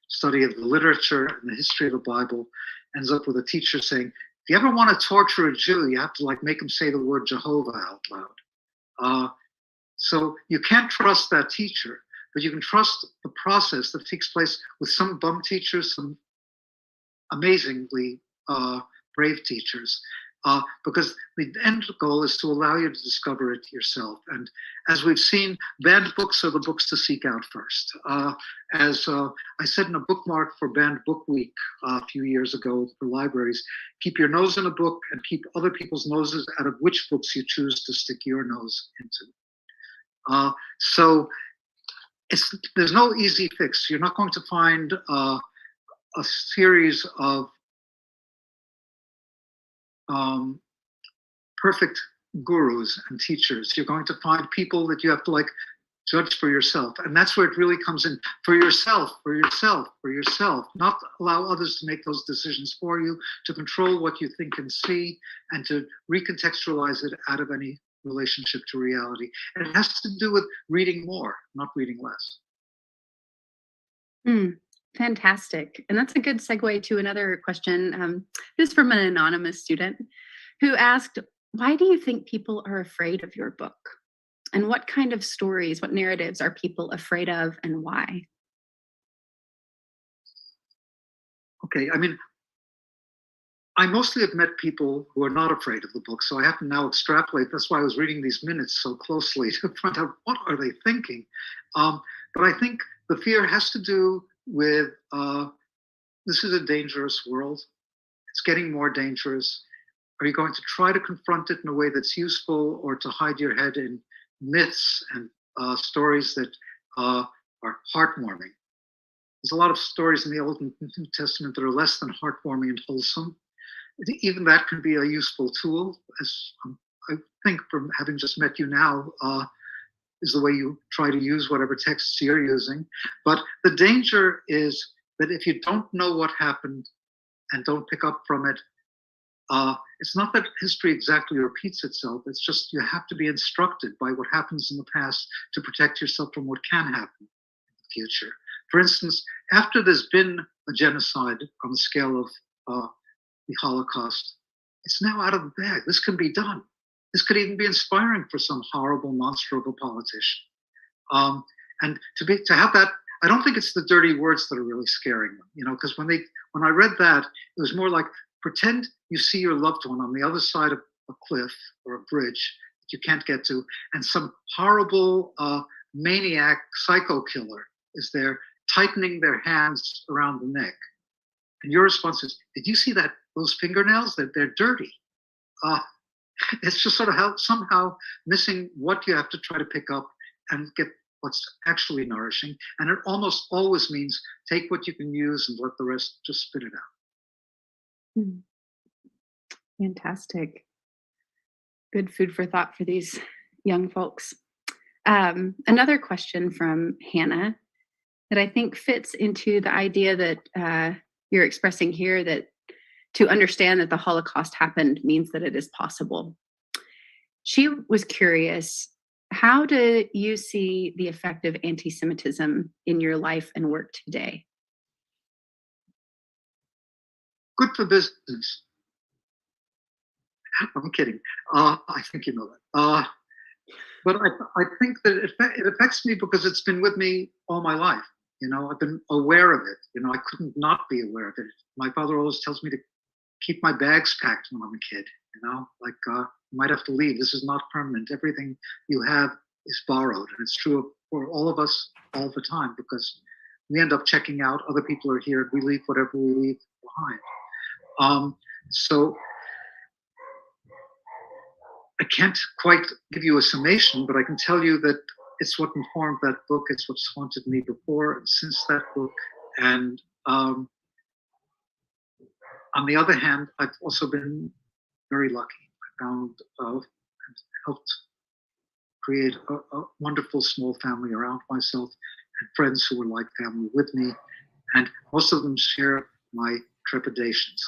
[SPEAKER 5] study of the literature and the history of the Bible, ends up with a teacher saying, if you ever want to torture a Jew, you have to like make him say the word Jehovah out loud. So you can't trust that teacher, but you can trust the process that takes place with some bum teachers, some amazingly brave teachers, because the end goal is to allow you to discover it yourself. And as we've seen, banned books are the books to seek out first. As I said in a bookmark for Banned Book Week a few years ago for libraries, keep your nose in a book and keep other people's noses out of which books you choose to stick your nose into. So there's no easy fix. You're not going to find a series of perfect gurus and teachers. You're going to find people that you have to like judge for yourself. And that's where it really comes in. For yourself, not allow others to make those decisions for you, to control what you think and see, and to recontextualize it out of any relationship to reality. And it has to do with reading more, not reading less.
[SPEAKER 6] Fantastic. And that's a good segue to another question. This is from an anonymous student who asked, why do you think people are afraid of your book? And what kind of stories, what narratives are people afraid of and why?
[SPEAKER 5] Okay, I mean, I mostly have met people who are not afraid of the book, so I have to now extrapolate. That's why I was reading these minutes so closely to find out what are they thinking. But I think the fear has to do with this is a dangerous world. It's getting more dangerous. Are you going to try to confront it in a way that's useful, or to hide your head in myths and stories that are heartwarming? There's a lot of stories in the Old and New Testament that are less than heartwarming and wholesome. Even that can be a useful tool, as I think from having just met you now, is the way you try to use whatever texts you're using. But the danger is that if you don't know what happened and don't pick up from it, it's not that history exactly repeats itself, it's just you have to be instructed by what happens in the past to protect yourself from what can happen in the future. For instance, after there's been a genocide on the scale of the Holocaust, it's now out of the bag. This can be done. This could even be inspiring for some horrible monster of a politician. And to have that, I don't think it's the dirty words that are really scaring them, you know, because when I read that, it was more like, pretend you see your loved one on the other side of a cliff or a bridge that you can't get to, and some horrible maniac psycho killer is there tightening their hands around the neck. And your response is, did you see those fingernails? They're dirty. It's just sort of somehow missing what you have to try to pick up and get what's actually nourishing. And it almost always means take what you can use and let the rest just spit it out.
[SPEAKER 6] Fantastic. Good food for thought for these young folks. Another question from Hannah that I think fits into the idea that you're expressing here, that to understand that the Holocaust happened means that it is possible. She was curious, how do you see the effect of anti-Semitism in your life and work today?
[SPEAKER 5] Good for business. I'm kidding. I think you know that. But I think that it affects me because it's been with me all my life. You know, I've been aware of it. You know, I couldn't not be aware of it. My father always tells me to keep my bags packed when I'm a kid. You know, like you might have to leave. This is not permanent. Everything you have is borrowed, and it's true for all of us all the time, because we end up checking out. Other people are here. We leave whatever we leave behind. So I can't quite give you a summation, but I can tell you that it's what informed that book. It's what's haunted me before and since that book. And on the other hand, I've also been very lucky. I found helped create a wonderful small family around myself, and friends who were like family with me. And most of them share my trepidations.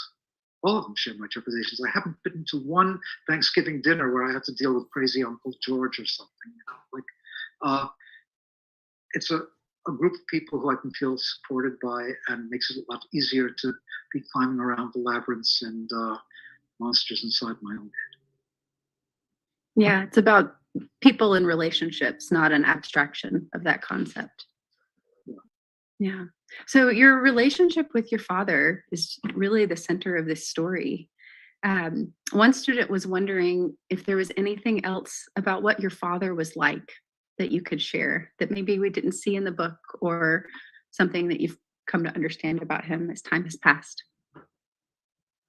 [SPEAKER 5] All of them share my trepidations. I haven't been to one Thanksgiving dinner where I had to deal with crazy Uncle George or something. You know, like, it's a group of people who I can feel supported by, and makes it a lot easier to be climbing around the labyrinths and monsters inside my own head.
[SPEAKER 6] Yeah, it's about people and relationships, not an abstraction of that concept. Yeah. So your relationship with your father is really the center of this story. One student was wondering if there was anything else about what your father was like that you could share that maybe we didn't see in the book, or something that you've come to understand about him as time has passed.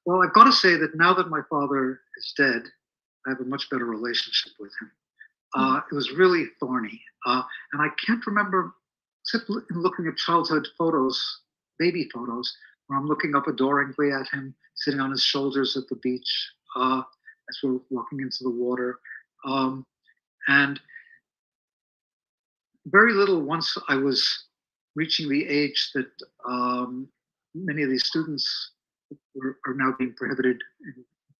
[SPEAKER 5] Well, I've got to say that now that my father is dead, I have a much better relationship with him. It was really thorny. And I can't remember, except in looking at childhood photos, baby photos, where I'm looking up adoringly at him, sitting on his shoulders at the beach as we're walking into the water. And very little once I was reaching the age that many of these students are now being prohibited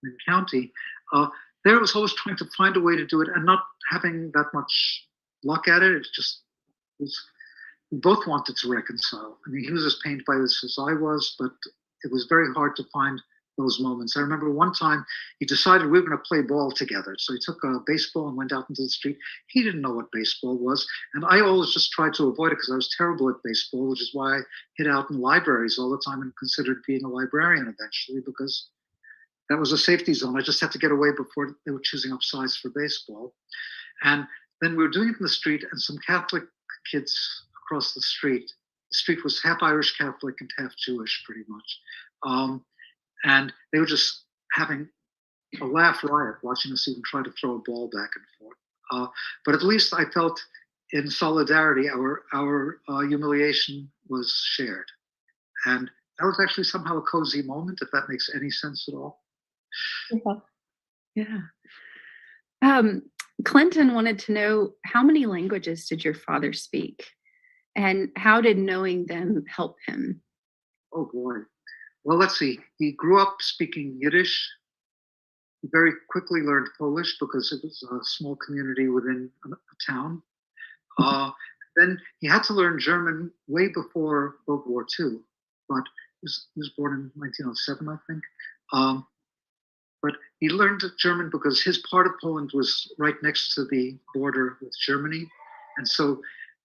[SPEAKER 5] in county. There was always trying to find a way to do it and not having that much luck at it. It just was, we both wanted to reconcile. I mean, he was as pained by this as I was, but it was very hard to find those moments. I remember one time he decided we were going to play ball together. So he took a baseball and went out into the street. He didn't know what baseball was. And I always just tried to avoid it because I was terrible at baseball, which is why I hid out in libraries all the time and considered being a librarian eventually, because that was a safety zone. I just had to get away before they were choosing up sides for baseball. And then we were doing it in the street, and some Catholic kids across the street was half Irish Catholic and half Jewish, pretty much. And they were just having a laugh riot watching us even try to throw a ball back and forth. But at least I felt in solidarity, our humiliation was shared. And that was actually somehow a cozy moment, if that makes any sense at all.
[SPEAKER 6] Yeah. Clinton wanted to know, how many languages did your father speak? And how did knowing them help him?
[SPEAKER 5] Oh boy. Well, let's see. He grew up speaking Yiddish. He very quickly learned Polish because it was a small community within a town. Then he had to learn German way before World War II, but he was born in 1907, I think. But he learned German because his part of Poland was right next to the border with Germany. And so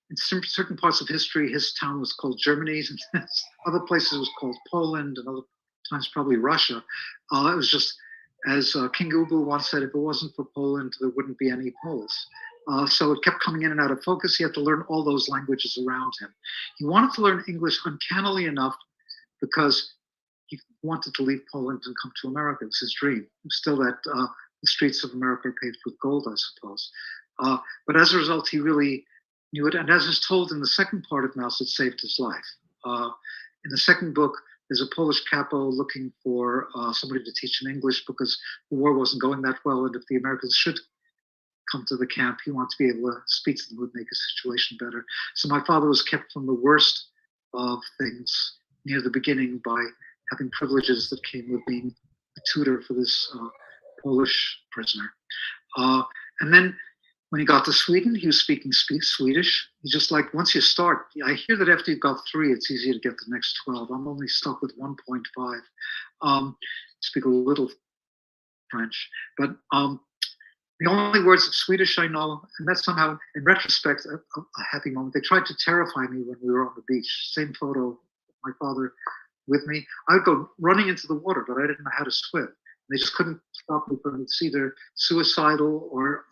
[SPEAKER 5] in certain parts of history, his town was called Germany, and other places it was called Poland, and other times probably Russia. It was just, as King Ubu once said, if it wasn't for Poland, there wouldn't be any Poles. So it kept coming in and out of focus. He had to learn all those languages around him. He wanted to learn English uncannily enough because he wanted to leave Poland and come to America. It was his dream. It was still that the streets of America are paved with gold, I suppose. But as a result, he really knew it. And as is told in the second part of MAUS, it saved his life. In the second book, there's a Polish capo looking for somebody to teach him English because the war wasn't going that well. And if the Americans should come to the camp, he wanted to be able to speak to them, would make his situation better. So my father was kept from the worst of things near the beginning by having privileges that came with being a tutor for this Polish prisoner. And then when he got to Sweden, he was speaking Swedish. He's just like, once you start, I hear that after you've got 3, it's easy to get the next 12. I'm only stuck with 1.5. Speak a little French, but the only words of Swedish I know, and that's somehow, in retrospect, a happy moment. They tried to terrify me when we were on the beach. Same photo, my father with me. I would go running into the water, but I didn't know how to swim. They just couldn't stop me from it's either suicidal or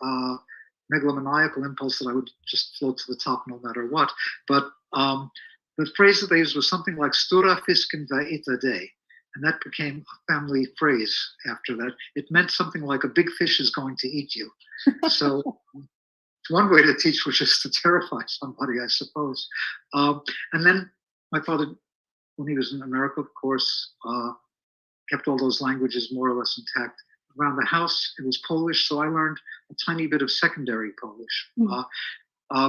[SPEAKER 5] megalomaniacal impulse that I would just float to the top no matter what. But the phrase that they used was something like "Stora fisken ita day," and that became a family phrase after that. It meant something like "a big fish is going to eat you." So one way to teach was just to terrify somebody, I suppose. And then my father, when he was in America, of course, kept all those languages more or less intact. Around the house, it was Polish, so I learned a tiny bit of secondary Polish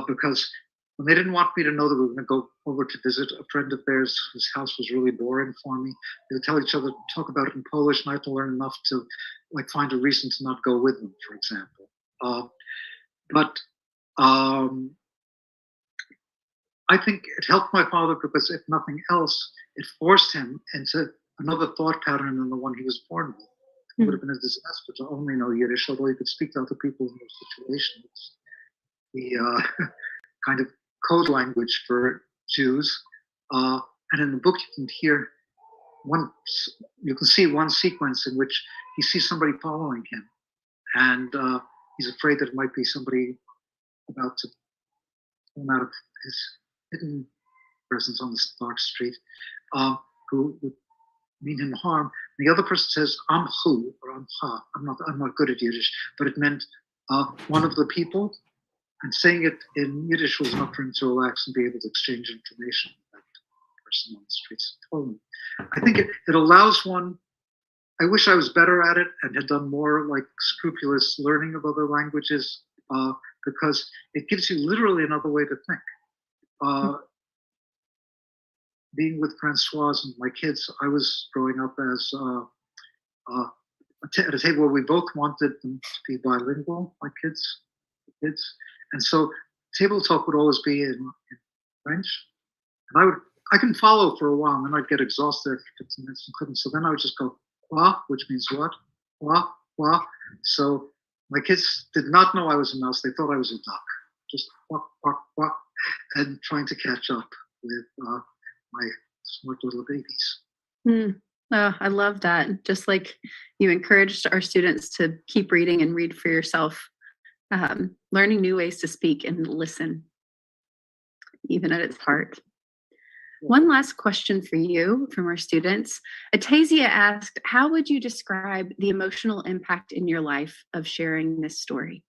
[SPEAKER 5] because when they didn't want me to know that we were going to go over to visit a friend of theirs whose house was really boring for me, they would tell each other, talk about it in Polish, and I had to learn enough to like find a reason to not go with them, for example. But I think it helped my father because, if nothing else, it forced him into another thought pattern than the one he was born with. It would have been a disaster to only know Yiddish, although he could speak to other people in those situations. The kind of code language for Jews. And in the book, you can hear you can see one sequence in which he sees somebody following him, and he's afraid that it might be somebody about to come out of his hidden presence on this dark street, who would mean him harm. And the other person says "Am hu" or "Am ha." I'm not good at Yiddish, but it meant one of the people. And saying it in Yiddish was enough for him to relax and be able to exchange information with that person on the streets of Poland. I think it allows one. I wish I was better at it and had done more like scrupulous learning of other languages, because it gives you literally another way to think. Being with Francoise and my kids, I was growing up as at a table where we both wanted them to be bilingual, my kids. And so table talk would always be in French. And I can follow for a while, and then I'd get exhausted after 15 minutes and couldn't. So then I would just go, "Quoi," which means what? "Quoi, quoi." So my kids did not know I was a mouse. They thought I was a duck. Just quack, quack, quack, and trying to catch up with my smart little babies.
[SPEAKER 6] Oh, I love that. Just like you encouraged our students to keep reading and read for yourself, learning new ways to speak and listen, even at its heart. One last question for you from our students. Atasia asked, how would you describe the emotional impact in your life of sharing this story?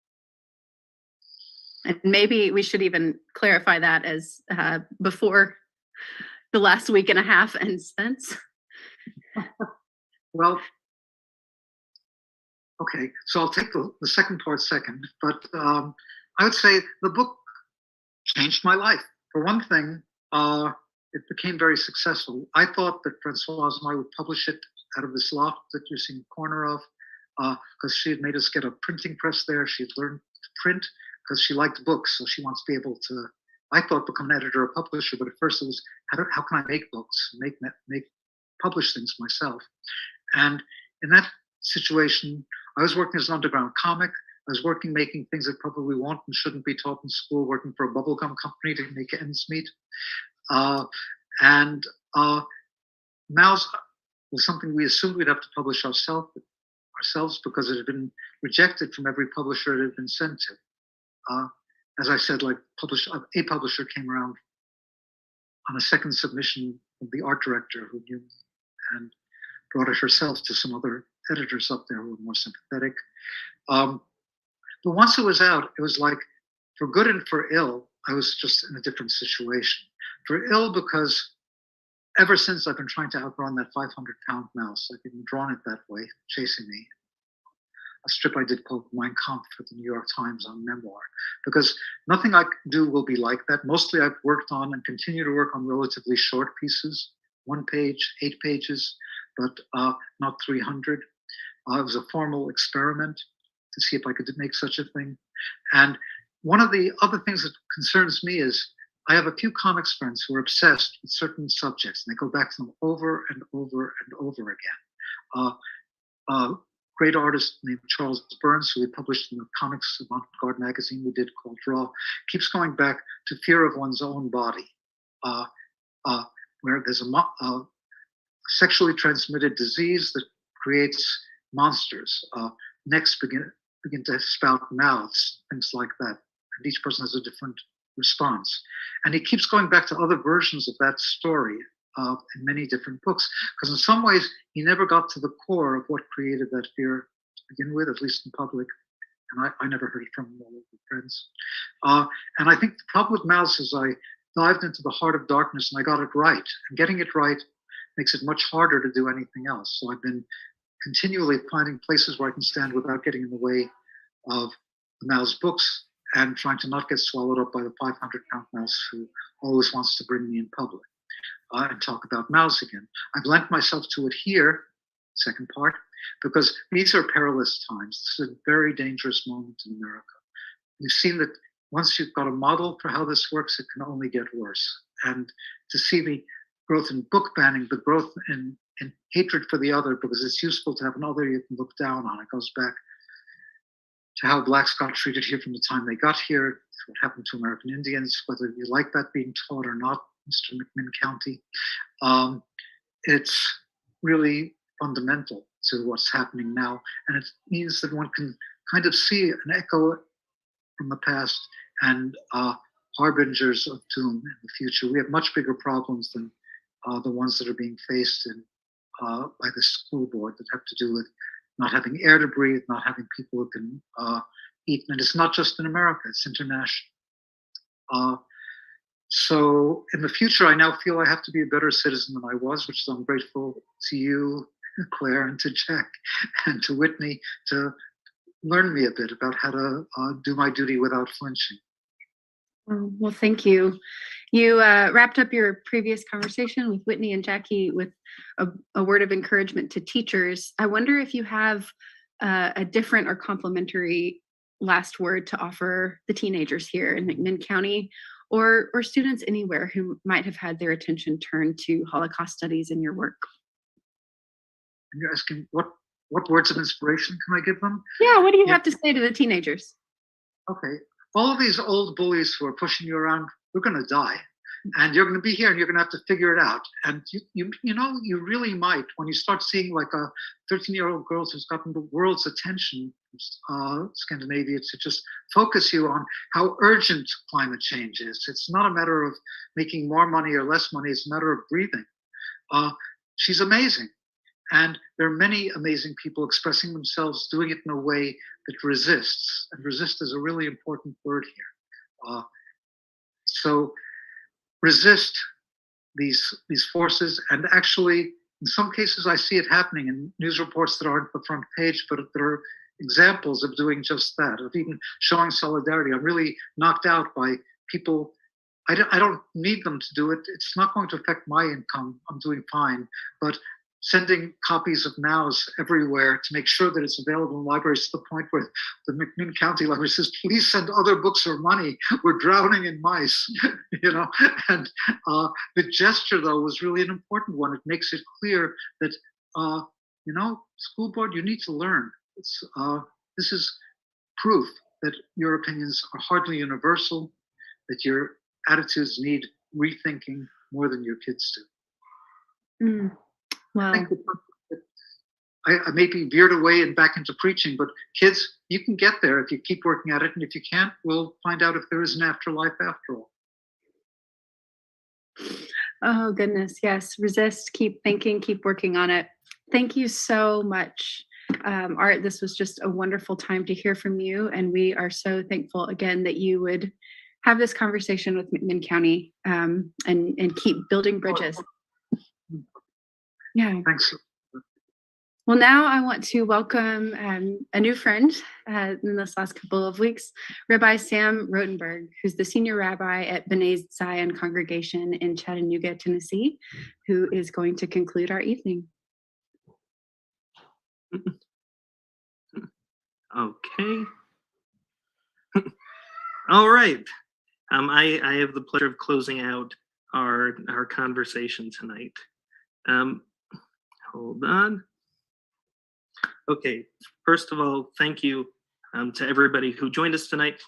[SPEAKER 6] And maybe we should even clarify that as before the last week and a half and since.
[SPEAKER 5] Well, okay, so I'll take the second part second, but I would say the book changed my life. For one thing, it became very successful. I thought that Francoise and I would publish it out of this loft that you're seeing the corner of, because she had made us get a printing press there. She had learned to print because she liked books, so she wants to be able to, I thought, become an editor or publisher, but at first it was, how can I make books, publish things myself? And in that situation, I was working as an underground comic. I was working making things that probably won't and shouldn't be taught in school, working for a bubblegum company to make ends meet. And MAUS was something we assumed we'd have to publish ourselves because it had been rejected from every publisher it had been sent to. As I said, like a publisher came around on a second submission of the art director who knew me and brought it herself to some other editors up there who were more sympathetic. But once it was out, it was like, for good and for ill, I was just in a different situation. For ill because ever since I've been trying to outrun that 500-pound mouse, I've been drawn it that way, chasing me. A strip I did called Mein Kampf for the New York Times on memoir, because nothing I do will be like that. Mostly I've worked on and continue to work on relatively short pieces, 1 page, 8 pages, but not 300. It was a formal experiment to see if I could make such a thing. And one of the other things that concerns me is I have a few comics friends who are obsessed with certain subjects, and they go back to them over and over and over again. Great artist named Charles Burns, who we published in the Comics Avant-Garde magazine we did called Draw, keeps going back to fear of one's own body, where there's a sexually transmitted disease that creates monsters. Necks begin to spout mouths, things like that. And each person has a different response. And he keeps going back to other versions of that story in many different books, because in some ways he never got to the core of what created that fear to begin with, at least in public. And I never heard it from all of the friends. And I think the problem with MAUS is I dived into the heart of darkness and I got it right. And getting it right makes it much harder to do anything else. So I've been continually finding places where I can stand without getting in the way of the MAUS books and trying to not get swallowed up by the 500-pound mouse who always wants to bring me in public and talk about MAUS again. I've lent myself to it here, second part, because these are perilous times. This is a very dangerous moment in America. We've seen that once you've got a model for how this works, it can only get worse. And to see the growth in book banning, the growth in hatred for the other, because it's useful to have an other you can look down on. It goes back to how blacks got treated here from the time they got here, what happened to American Indians, whether you like that being taught or not, Mr. McMinn County. It's really fundamental to what's happening now. And it means that one can kind of see an echo from the past and harbingers of doom in the future. We have much bigger problems than the ones that are being faced by the school board that have to do with not having air to breathe, not having people who can eat. And it's not just in America, it's international. So in the future, I now feel I have to be a better citizen than I was, which is I'm grateful to you, Claire, and to Jack, and to Whitney to learn me a bit about how to do my duty without flinching.
[SPEAKER 6] Well, thank you. You wrapped up your previous conversation with Whitney and Jackie with a word of encouragement to teachers. I wonder if you have a different or complimentary last word to offer the teenagers here in McMinn County, or students anywhere who might have had their attention turned to Holocaust studies in your work.
[SPEAKER 5] And you're asking what words of inspiration can I give them?
[SPEAKER 6] Yeah, what do you have to say to the teenagers?
[SPEAKER 5] Okay, all of these old bullies who are pushing you around, we're going to die. And you're going to be here and you're going to have to figure it out. And you know, you really might, when you start seeing like a 13-year-old girl who's gotten the world's attention, Scandinavia, to just focus you on how urgent climate change is. It's not a matter of making more money or less money, it's a matter of breathing. She's amazing. And there are many amazing people expressing themselves, doing it in a way that resists. And resist is a really important word here. So resist these forces. And actually, in some cases, I see it happening in news reports that aren't the front page, but there are examples of doing just that, of even showing solidarity. I'm really knocked out by people. I don't need them to do it. It's not going to affect my income. I'm doing fine. But sending copies of MAUS everywhere to make sure that it's available in libraries, to the point where the McMinn County Library says, please send other books or money. We're drowning in mice, you know. And the gesture, though, was really an important one. It makes it clear that, you know, school board, you need to learn. This is proof that your opinions are hardly universal, that your attitudes need rethinking more than your kids do.
[SPEAKER 6] Wow.
[SPEAKER 5] I may be veered away and back into preaching, but kids, you can get there if you keep working at it. And if you can't, we'll find out if there is an afterlife after all.
[SPEAKER 6] Oh, goodness. Yes. Resist, keep thinking, keep working on it. Thank you so much, Art. This was just a wonderful time to hear from you. And we are so thankful again that you would have this conversation with McMinn County and keep building bridges. Yeah.
[SPEAKER 5] Thanks.
[SPEAKER 6] Well, now I want to welcome a new friend in this last couple of weeks, Rabbi Sam Rotenberg, who's the senior rabbi at B'nai Zion congregation in Chattanooga, Tennessee, who is going to conclude our evening.
[SPEAKER 7] Okay. All right. I have the pleasure of closing out our conversation tonight. Hold on. Okay, first of all, thank you to everybody who joined us tonight,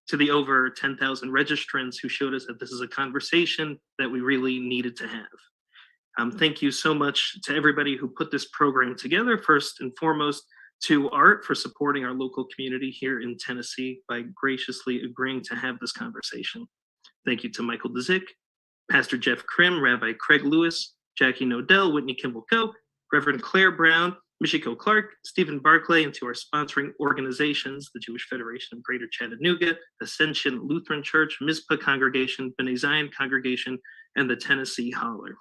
[SPEAKER 7] to the over 10,000 registrants who showed us that this is a conversation that we really needed to have. Thank you so much to everybody who put this program together, first and foremost to Art for supporting our local community here in Tennessee by graciously agreeing to have this conversation. Thank you to Michael Dzik, Pastor Jeff Krim, Rabbi Craig Lewis, Jackie Nodell, Whitney Kimball-Coe, Reverend Claire Brown, Michiko Clark, Stephen Barclay, and to our sponsoring organizations, the Jewish Federation of Greater Chattanooga, Ascension Lutheran Church, Mizpah Congregation, B'nai Zion Congregation, and the Tennessee Holler.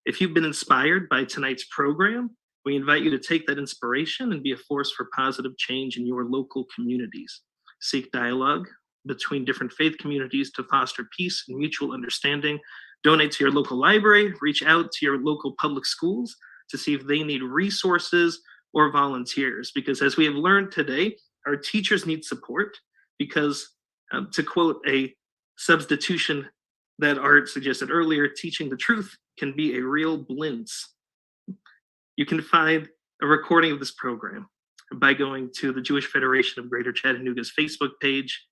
[SPEAKER 7] If you've been inspired by tonight's program, we invite you to take that inspiration and be a force for positive change in your local communities. Seek dialogue between different faith communities to foster peace and mutual understanding. Donate to your local library, reach out to your local public schools to see if they need resources or volunteers. Because as we have learned today, our teachers need support because To quote a substitution that Art suggested earlier, teaching the truth can be a real blitz. You can find a recording of this program by going to the Jewish Federation of Greater Chattanooga's Facebook page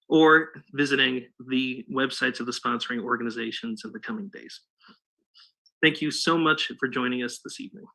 [SPEAKER 7] or visiting the websites of the sponsoring organizations in the coming days. Thank you so much for joining us this evening.